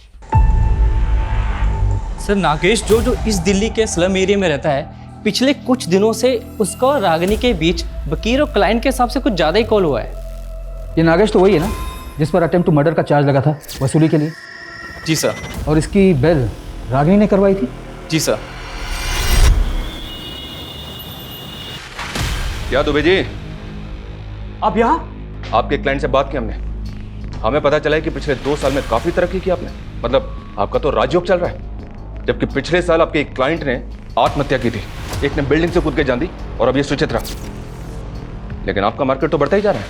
सर नागेश जो इस दिल्ली के स्लम एरिया में रहता है, पिछले कुछ दिनों से उसका और रागिनी के बीच वकील और क्लाइंट के हिसाब से कुछ ज़्यादा ही कॉल हुआ है। ये नागेश तो वही है ना जिस पर अटेम्प्ट टू मर्डर का चार्ज लगा था वसूली के लिए? जी सर। और इसकी बेल रागिनी ने करवाई थी? जी सर। क्या दुबे जी, आप यहाँ? आपके क्लाइंट से बात की हमने, हमें पता चला है कि पिछले 2 साल में काफी तरक्की की आपने। मतलब आपका तो राजयोग चल रहा है, जबकि पिछले साल आपके एक क्लाइंट ने आत्महत्या की थी, एक ने बिल्डिंग से कूद के जान दी, और अब ये सुचित्रा। लेकिन आपका मार्केट तो बढ़ता ही जा रहा है,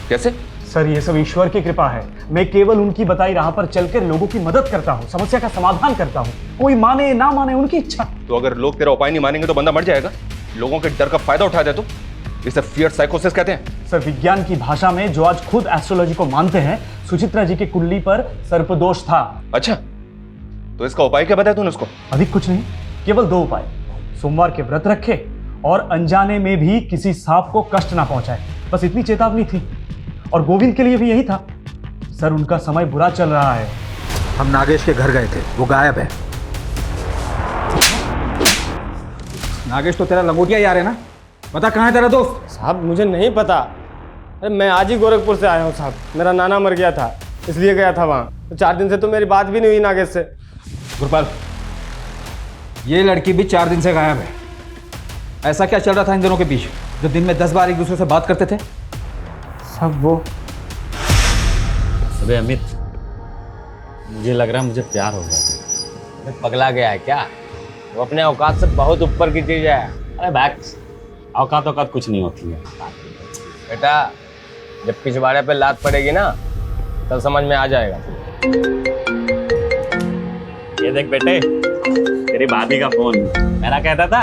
कैसे? सर ये सब ईश्वर की कृपा है। मैं केवल उनकी बताई राह पर चलकर लोगों की मदद करता हूँ, समस्या का समाधान करता हूँ। कोई माने ना माने उनकी इच्छा। तो अगर लोग तेरा उपाय नहीं मानेंगे तो बंदा मर जाएगा। लोगों के डर का फायदा उठा दे तो इसे फियर साइकोसिस कहते हैं। सर विज्ञान की भाषा में जो आज खुद एस्ट्रोलॉजी को मानते हैं, सुचित्रा जी की कुंडली पर सर्पदोष था। अच्छा, तो इसका उपाय क्या बताया तूने उसको? अधिक कुछ नहीं, केवल 2 उपाय। सोमवार के व्रत रखे और अनजाने में भी किसी सांप को कष्ट ना पहुंचाए, बस इतनी चेतावनी थी। और गोविंद के लिए भी यही था। सर उनका समय बुरा चल रहा है। हम नागेश के घर गए थे, वो गायब है। नागेश तो तेरा लंगोटिया यार है ना, बता कहाँ है तेरा दोस्त? साहब मुझे नहीं पता। अरे मैं आज ही गोरखपुर से आया हूँ साहब, मेरा नाना मर गया था इसलिए गया था वहाँ। तो 4 दिन से तो मेरी बात भी नहीं हुई नागेश से। गुरपाल, ये लड़की भी 4 दिन से गायब है। ऐसा क्या चल रहा था इन दोनों के बीच जो दिन में 10 बार एक दूसरे से बात करते थे? सब वो। अबे अमित, मुझे लग रहा है मुझे प्यार हो गया। अरे पगला गया है क्या? वो अपने औकात से बहुत ऊपर की चीज है। अरे बैक्स, औकात कुछ नहीं होती है बेटा, जब पिछवाड़े पे लात पड़ेगी ना तब समझ में आ जाएगा। ये देख बेटे, तेरी भाभी का फोन। मेरा कहता था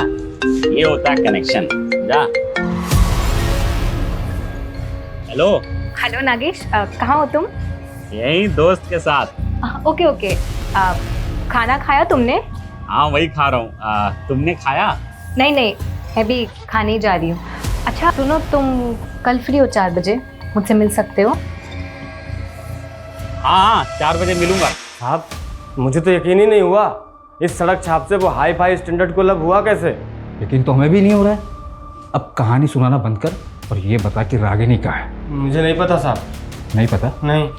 ये होता है कनेक्शन। जा। हेलो। हेलो नागेश, कहाँ हो तुम? यही दोस्त के साथ। Okay okay. खाना खाया तुमने? हाँ वही खा रहा हूँ। तुमने खाया? नहीं नहीं, मैं भी खाने ही जा रही हूँ। अच्छा सुनो, तुम कल फ्री हो 4 बजे? मुझसे मिल सकते हो? हाँ 4 बजे मिलूंगा। साहब मुझे तो यकीन ही नहीं हुआ, इस सड़क छाप से वो हाई फाई स्टैंडर्ड को लब हुआ कैसे? यकीन तो हमें भी नहीं हो रहा है। अब कहानी सुनाना बंद कर और ये बता कि रागिनी कहाँ है। मुझे नहीं पता साहब। नहीं पता? नहीं।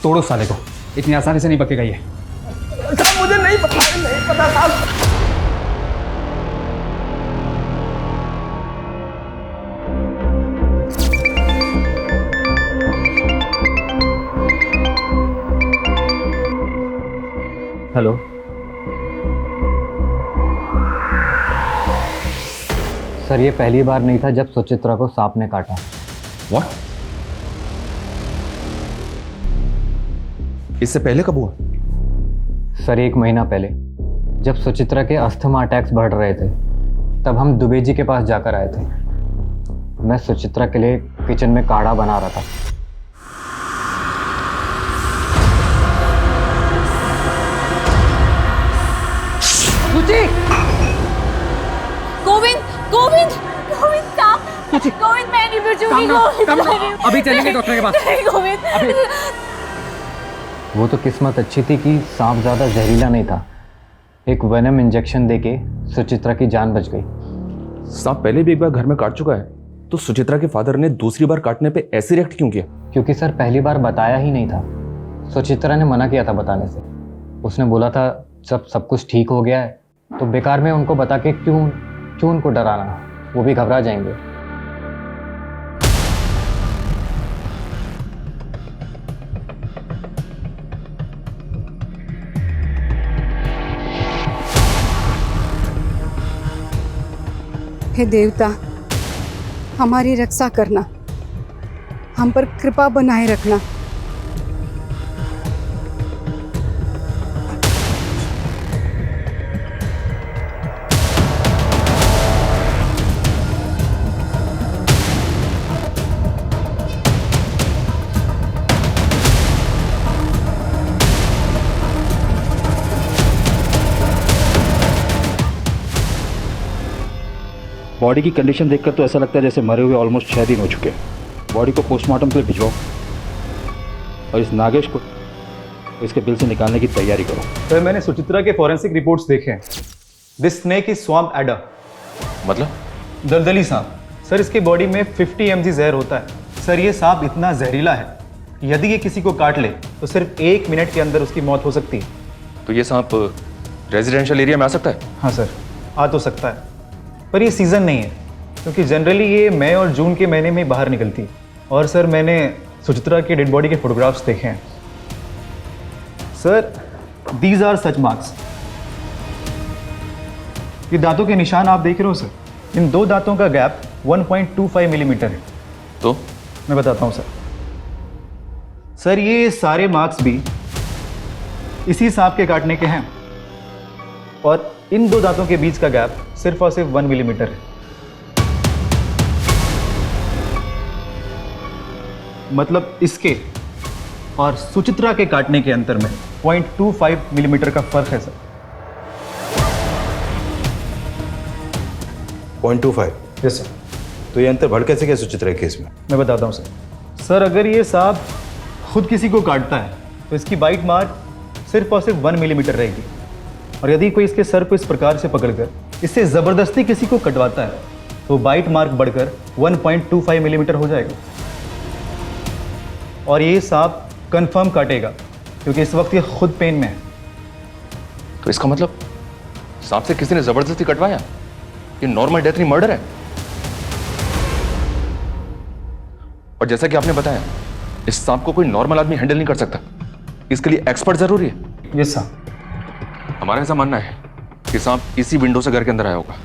तोड़ो साले को, इतनी आसानी से नहीं बकेगा ये। साहब मुझे नहीं पता साहब। हेलो। सर ये पहली बार नहीं था जब सुचित्रा को सांप ने काटा। What? इससे पहले कब हुआ? सर 1 महीना पहले, जब सुचित्रा के अस्थमा अटैक्स बढ़ रहे थे, तब हम दुबे जी के पास जाकर आए थे। मैं सुचित्रा के लिए किचन में काढ़ा बना रहा था। गोविंद गोविंद गोविंद stop! गोविंद मैं नहीं बचूंगी। गोविंद अभी चलेंगे डॉक्टर के पास। नहीं गोविंद। वो तो किस्मत अच्छी थी कि सांप ज़्यादा जहरीला नहीं था। एक वेनम इंजेक्शन देके सुचित्रा की जान बच गई। सांप पहले भी एक बार घर में काट चुका है, तो सुचित्रा के फादर ने दूसरी बार काटने पे ऐसे रिएक्ट क्यों किया? क्योंकि सर पहली बार बताया ही नहीं था। सुचित्रा ने मना किया था बताने से। उसने बोला था जब सब कुछ ठीक हो गया है तो बेकार में उनको बता के क्यों उनको डराना, वो भी घबरा जाएंगे। हे देवता, हमारी रक्षा करना, हम पर कृपा बनाए रखना। बॉडी की कंडीशन देखकर तो ऐसा लगता है जैसे मरे हुए ऑलमोस्ट 6 दिन हो चुके हैं। बॉडी को पोस्टमार्टम के लिए भिजवाओ और इस नागेश को इसके बिल से निकालने की तैयारी करो। सर मैंने सुचित्रा के फॉरेंसिक रिपोर्ट्स देखे हैं। This snake is swamp adder. मतलब? दलदली सांप। सर इसके बॉडी में 50 mg जहर होता है। सर ये सांप इतना जहरीला है, यदि ये किसी को काट ले तो सिर्फ 1 मिनट के अंदर उसकी मौत हो सकती है। तो ये सांप रेजिडेंशियल एरिया में आ सकता है? हाँ सर, आ तो सकता है, पर ये सीज़न नहीं है क्योंकि जनरली ये मई और जून के महीने में बाहर निकलती है। और सर मैंने सुचित्रा की डेड बॉडी के फोटोग्राफ्स देखे हैं। Sir these are such marks. ये दांतों के निशान आप देख रहे हो सर, इन 2 दांतों का गैप 1.25 मिलीमीटर है। तो मैं बताता हूँ सर ये सारे मार्क्स भी इसी सांप के काटने के हैं और इन 2 दांतों के बीच का गैप सिर्फ और सिर्फ 1 मिलीमीटर है। मतलब इसके और सुचित्रा के काटने के अंतर में 0.25 मिलीमीटर का फर्क है सर। 0.25? Yes sir. तो ये अंतर बढ़ कैसे गया सुचित्रा के केस में? मैं बताता हूँ सर। सर अगर ये सांप खुद किसी को काटता है तो इसकी बाइट मार्क सिर्फ और सिर्फ 1 मिलीमीटर रहेगी, और यदि कोई इसके सर को इस प्रकार से पकड़कर इससे ज़बरदस्ती किसी को कटवाता है तो बाइट मार्क बढ़कर 1.25 मिलीमीटर हो जाएगा और ये सांप कंफर्म काटेगा क्योंकि इस वक्त ये खुद पेन में है। तो इसका मतलब सांप से किसी ने जबरदस्ती कटवाया? ये नॉर्मल डेथ नहीं, मर्डर है। और जैसा कि आपने बताया, इस सांप को कोई नॉर्मल आदमी हैंडल नहीं कर सकता, इसके लिए एक्सपर्ट जरूरी है। Yes sir. हमारा ऐसा मानना है कि सांप इसी विंडो से घर के अंदर आया होगा।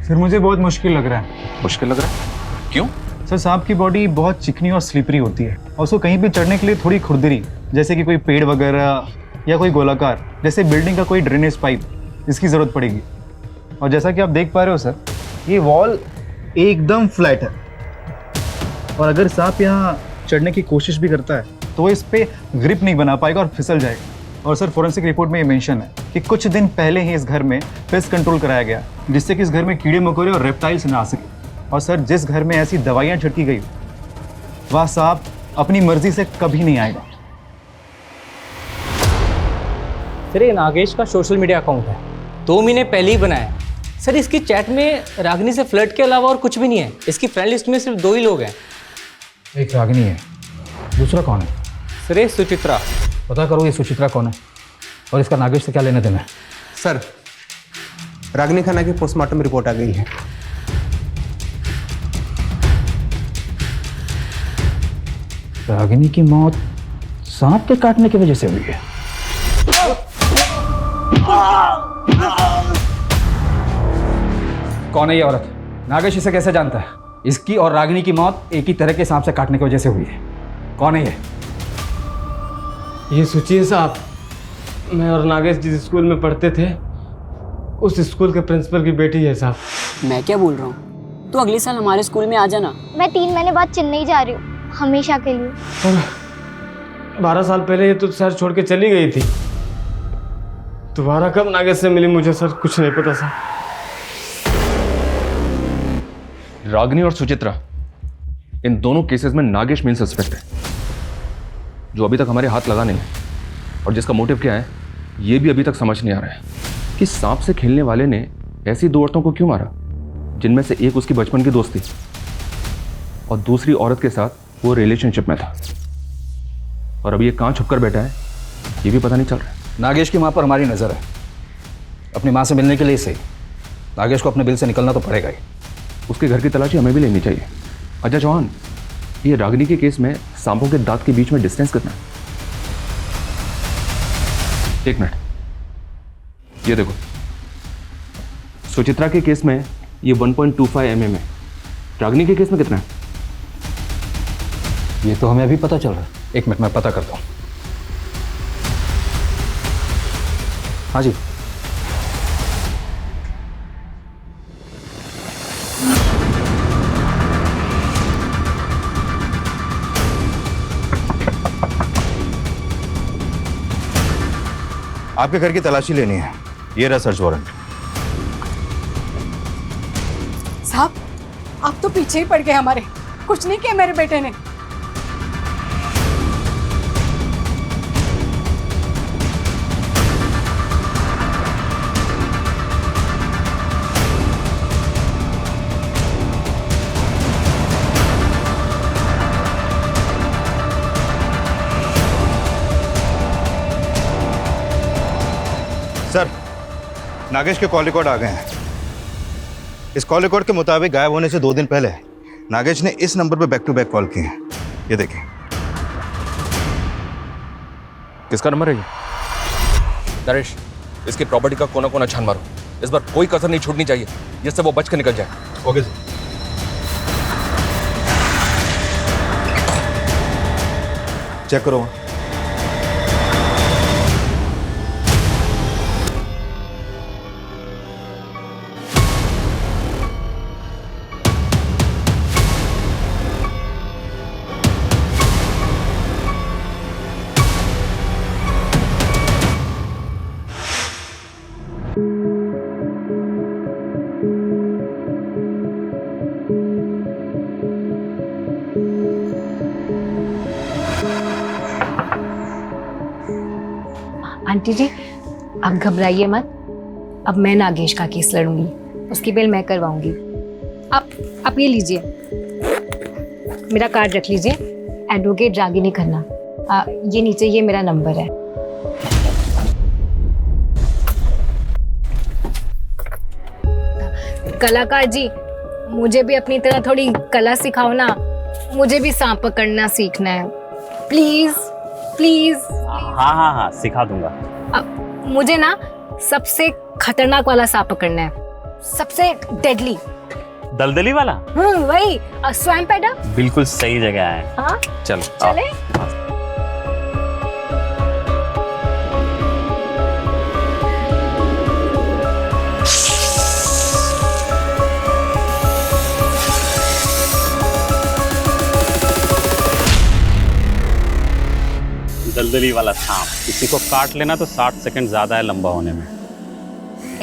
सर मुझे बहुत मुश्किल लग रहा है। मुश्किल लग रहा है? क्यों? सर सांप की बॉडी बहुत चिकनी और स्लिपरी होती है और उसको कहीं भी चढ़ने के लिए थोड़ी खुरदरी, जैसे कि कोई पेड़ वगैरह या कोई गोलाकार जैसे बिल्डिंग का कोई ड्रेनेज पाइप, इसकी ज़रूरत पड़ेगी। और जैसा कि आप देख पा रहे हो सर, ये वॉल एकदम फ्लैट है और अगर सांप यहाँ चढ़ने की कोशिश भी करता है तो वो इस पर ग्रिप नहीं बना पाएगा और फिसल जाएगा। और सर फॉरेंसिक रिपोर्ट में ये मेंशन है कि कुछ दिन पहले ही इस घर में पेस्ट कंट्रोल कराया गया जिससे कि इस घर में कीड़े मकोड़े और रेप्टाइल्स ना आ सके। और सर जिस घर में ऐसी दवाइयाँ छिड़की गई वह सांप अपनी मर्जी से कभी नहीं आएगा। सर ये नागेश का सोशल मीडिया अकाउंट है, 2 महीने पहले ही बनाया। सर इसकी चैट में रागिनी से फ्लर्ट के अलावा और कुछ भी नहीं है। इसकी फ्रेंड लिस्ट में सिर्फ 2 ही लोग हैं। एक रागिनी है, दूसरा कौन है? सर ये सुचित्रा। पता करो ये सुचित्रा कौन है और इसका नागेश से क्या लेना देना है। सर रागिनी खन्ना की पोस्टमार्टम रिपोर्ट आ गई है। रागिनी की मौत सांप के काटने की वजह से हुई है। कौन है ये औरत? नागेश इसे कैसे जानता है? इसकी और रागिनी की मौत एक ही तरह के सांप से काटने की वजह से हुई है। कौन है ये? ये सोचिए साहब, मैं और नागेश जिस स्कूल में पढ़ते थे उस स्कूल के प्रिंसिपल की बेटी है साहब। मैं क्या बोल रहा हूँ, तो अगले साल हमारे स्कूल में आ जाना। मैं 3 महीने बाद चेन्नई जा रही हूँ, हमेशा के लिए। और 12 साल पहले ये तो शहर छोड़ के चली गई थी। दोबारा कब नागेश से मिली मुझे सर कुछ नहीं पता सर। रागिनी और सुचित्रा, इन दोनों केसेस में नागेश मेन सस्पेक्ट है, जो अभी तक हमारे हाथ लगा नहीं है। और जिसका मोटिव क्या है ये भी अभी तक समझ नहीं आ रहा है कि सांप से खेलने वाले ने ऐसी 2 औरतों को क्यों मारा, जिनमें से एक उसकी बचपन की दोस्त थी और दूसरी औरत के साथ वो रिलेशनशिप में था। और अभी ये कहाँ छुपकर बैठा है ये भी पता नहीं चल रहा है। नागेश की मां पर हमारी नजर है। अपनी मां से मिलने के लिए सही नागेश को अपने बिल से निकलना तो पड़ेगा ही। उसके घर की तलाशी हमें भी लेनी चाहिए। अजय चौहान, ये रागिनी के केस में सांपों के दांत के बीच में डिस्टेंस कितना है? 1 मिनट, ये देखो, सुचित्रा के केस में ये 1.25 mm है। रागिनी के केस में कितना है? ये तो हमें अभी पता चल रहा है। 1 मिनट मैं पता करता हूँ। हाँ जी। आपके घर की तलाशी लेनी है, ये रहा सर्च वारंट। साहब आप तो पीछे ही पड़ गए हमारे, कुछ नहीं किया मेरे बेटे ने। सर, नागेश के कॉल रिकॉर्ड आ गए हैं। इस कॉल रिकॉर्ड के मुताबिक गायब होने से 2 दिन पहले नागेश ने इस नंबर पर बैक टू बैक कॉल किए हैं। ये देखिए। किसका नंबर है ये? नरेश, इसकी प्रॉपर्टी का कोना कोना छान मारो। इस बार कोई कसर नहीं छूटनी चाहिए जिससे वो बच के निकल जाए। Okay sir. चेक करो। आंटी जी आप घबराइए मत, अब मैं नागेश का केस लड़ूंगी, उसकी बेल मैं करवाऊंगी। आप ये लीजिए, मेरा कार्ड रख लीजिए, एडवोकेट रागिनी खन्ना। ये नीचे ये मेरा नंबर है। कलाकार जी, मुझे भी अपनी तरह थोड़ी कला सिखाओ ना, मुझे भी सांप पकड़ना सीखना है, प्लीज प्लीज। हाँ सिखा दूंगा। अब मुझे ना सबसे खतरनाक वाला सांप पकड़ना है, सबसे डेडली। दलदली वाला? वही स्वयं पैदा। बिल्कुल सही जगह है। हाँ चलो चले। दलदली वाला सांप किसी को काट लेना तो 60 सेकंड ज्यादा है लंबा होने में।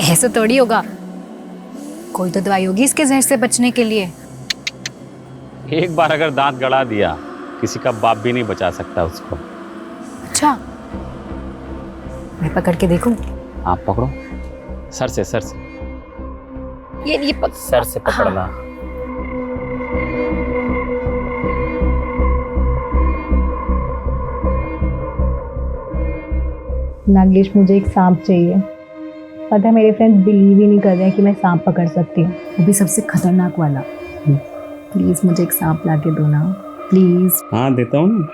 ऐसे थोड़ी होगा, कोई तो दवाई होगी इसके जहर से बचने के लिए। एक बार अगर दांत गड़ा दिया किसी का बाप भी नहीं बचा सकता उसको। अच्छा, मैं पकड़ के देखूं? आप पकड़ो, सर से सर से। ये सर से पकड़ना। हाँ। नागेश, मुझे एक सांप चाहिए। पता है मेरे फ्रेंड्स बिलीव ही नहीं कर रहे हैं कि मैं सांप पकड़ सकती हूँ, वो भी सबसे खतरनाक वाला। प्लीज मुझे एक सांप ला के दो ना, प्लीज। हाँ देता हूँ ना।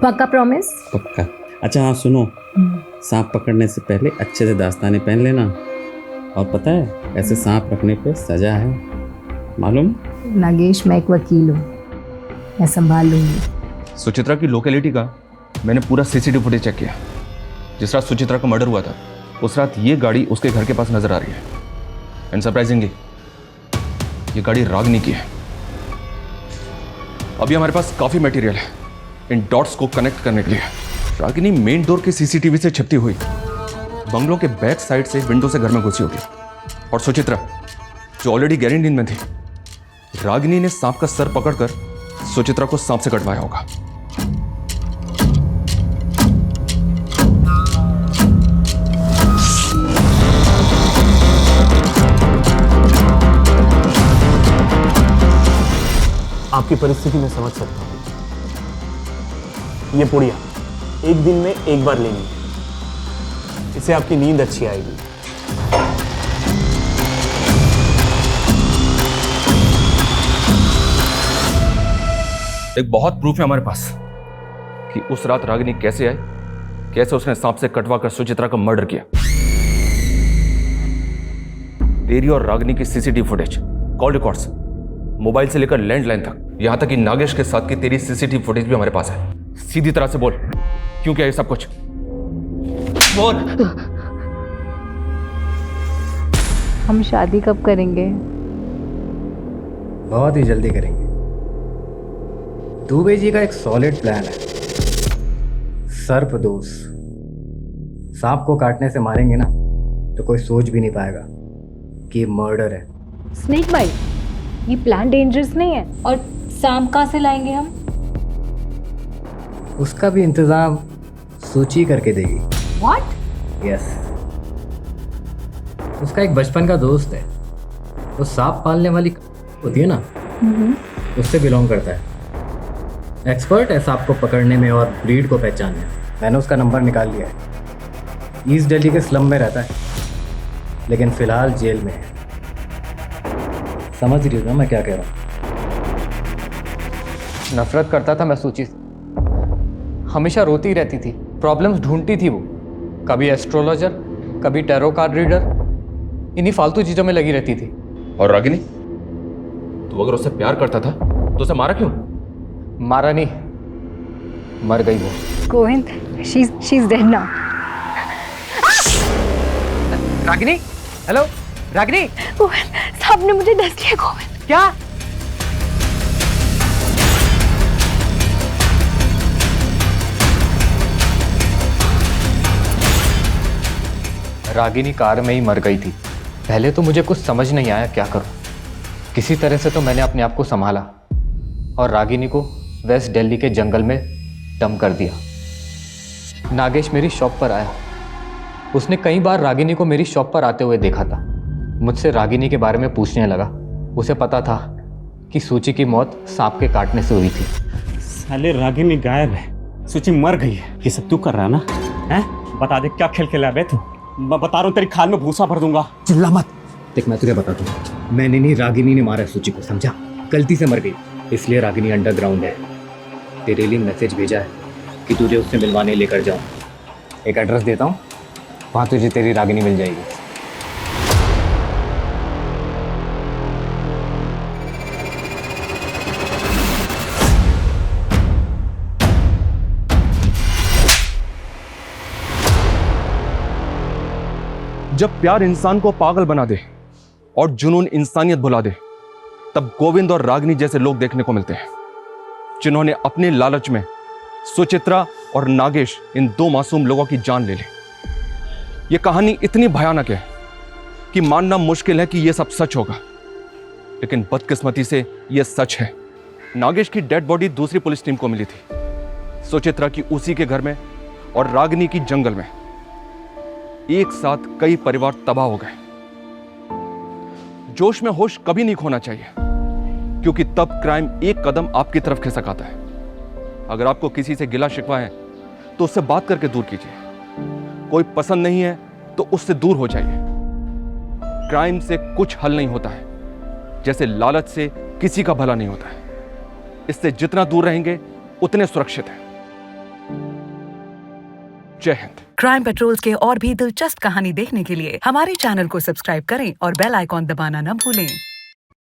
पक्का प्रॉमिस? पक्का। अच्छा हाँ सुनो, सांप पकड़ने से पहले अच्छे से दास्ताने पहन लेना। और पता है ऐसे सांप रखने पे सजा है, मालूम? नागेश, मैं एक वकील हूँ, मैं संभाल लूंगी। सुचित्रा की लोकेलिटी का मैंने पूरा सीसीटीवी फुटेज चेक किया। जिस रात सुचित्रा का मर्डर हुआ था उस रात ये गाड़ी उसके घर के पास नजर आ रही है। एंड सरप्राइजिंगली ये गाड़ी रागिनी की है। अभी हमारे पास काफी मटेरियल है इन डॉट्स को कनेक्ट करने के लिए। रागिनी मेन डोर के सीसीटीवी से छिपती हुई बंगलों के बैक साइड से विंडो से घर में घुसी होगी। और सुचित्रा जो ऑलरेडी गहरी नींद में थी, रागिनी ने सांप का सर पकड़कर सुचित्रा को सांप से कटवाया होगा। आपकी परिस्थिति में समझ सकता हूं। ये पुड़िया एक दिन में एक बार लेनी है, इससे आपकी नींद अच्छी आएगी। एक बहुत प्रूफ है हमारे पास कि उस रात रागिनी कैसे आई, कैसे उसने सांप से कटवा कर सुचित्रा का मर्डर किया। तेरी और रागिनी की CCTV footage, call records, mobile से लेकर लैंडलाइन तक, यहां तक कि नागेश के साथ की तेरी सीसीटीवी फुटेज भी हमारे पास है। सीधी तरह से बोल, क्यों किया ये सब कुछ? बोल। हम शादी कब करेंगे? बहुत ही जल्दी करेंगे। दुबे जी का एक सॉलिड प्लान है, सर्पदोष। सांप को काटने से मारेंगे ना तो कोई सोच भी नहीं पाएगा कि मर्डर है। स्नेक भाई, ये प्लान डेंजरस नहीं है? और सांप कहाँ से लाएंगे हम? उसका भी इंतजाम सूची करके देगी। What? यस। उसका एक बचपन का दोस्त है, वो सांप पालने वाली होती है ना, उससे बिलोंग करता है। एक्सपर्ट है सांप को पकड़ने में और ब्रीड को पहचानने में। मैंने उसका नंबर निकाल लिया है। ईस्ट दिल्ली के स्लम में रहता है, लेकिन फिलहाल जेल में है। समझ रही हो ना मैं क्या कह रहा हूँ? नफरत करता था मैं सूची से, हमेशा रोती रहती थी, प्रॉब्लम्स ढूंढती थी वो। कभी एस्ट्रोलॉजर, कभी टैरो कार्ड रीडर, इन्हीं फालतू चीजों में लगी रहती थी। और रागिनी, तू अगर उससे प्यार करता था तो उसे मारा क्यों? मारा नहीं, मर गई वो। Govind, she's dead now. Ragini, hello Ragini. Govind, सांप ने मुझे डस लिया। गोविंद, क्या? रागिनी कार में ही मर गई थी। पहले तो मुझे कुछ समझ नहीं आया क्या करूं। किसी तरह से तो मैंने अपने आप को संभाला और रागिनी को वेस्ट दिल्ली के जंगल में डंप कर दिया। नागेश मेरी शॉप पर आया, उसने कई बार रागिनी को मेरी शॉप पर आते हुए देखा था। मुझसे रागिनी के बारे में पूछने लगा। उसे पता था कि सूची की मौत सांप के काटने से हुई थी। साले रागिनी गायब है, सूची मर गई है। ये सब तू कर रहा है ना? हैं? बता दे क्या खेल खेला है बे तू? मैं बता रहा हूँ तेरी खाल में भूसा भर दूंगा। चिल्ला मत। देख मैं तुझे बता दूँ, मैंने नहीं, रागिनी ने मारा सूची को, समझा? गलती से मर गई, इसलिए रागिनी अंडरग्राउंड है। तेरे लिए मैसेज भेजा है कि तुझे उससे मिलवाने लेकर जाऊँ। एक एड्रेस देता हूँ, वहाँ तुझे तेरी रागिनी मिल जाएगी। जब प्यार इंसान को पागल बना दे और जुनून इंसानियत भुला दे, तब गोविंद और रागिनी जैसे लोग देखने को मिलते हैं, जिन्होंने अपने लालच में सुचित्रा और नागेश इन दो मासूम लोगों की जान ले ली। यह कहानी इतनी भयानक है कि मानना मुश्किल है कि यह सब सच होगा, लेकिन बदकिस्मती से यह सच है। नागेश की डेड बॉडी दूसरी पुलिस टीम को मिली थी, सुचित्रा की उसी के घर में और रागिनी की जंगल में। एक साथ कई परिवार तबाह हो गए। जोश में होश कभी नहीं खोना चाहिए, क्योंकि तब क्राइम एक कदम आपकी तरफ खिसक आता है। अगर आपको किसी से गिला शिकवा है तो उससे बात करके दूर कीजिए। कोई पसंद नहीं है तो उससे दूर हो जाइए। क्राइम से कुछ हल नहीं होता है, जैसे लालच से किसी का भला नहीं होता है। इससे जितना दूर रहेंगे उतने सुरक्षित हैं। जय हिंद। क्राइम पेट्रोल्स के और भी दिलचस्प कहानी देखने के लिए हमारे चैनल को सब्सक्राइब करें और बेल आइकॉन दबाना न भूलें।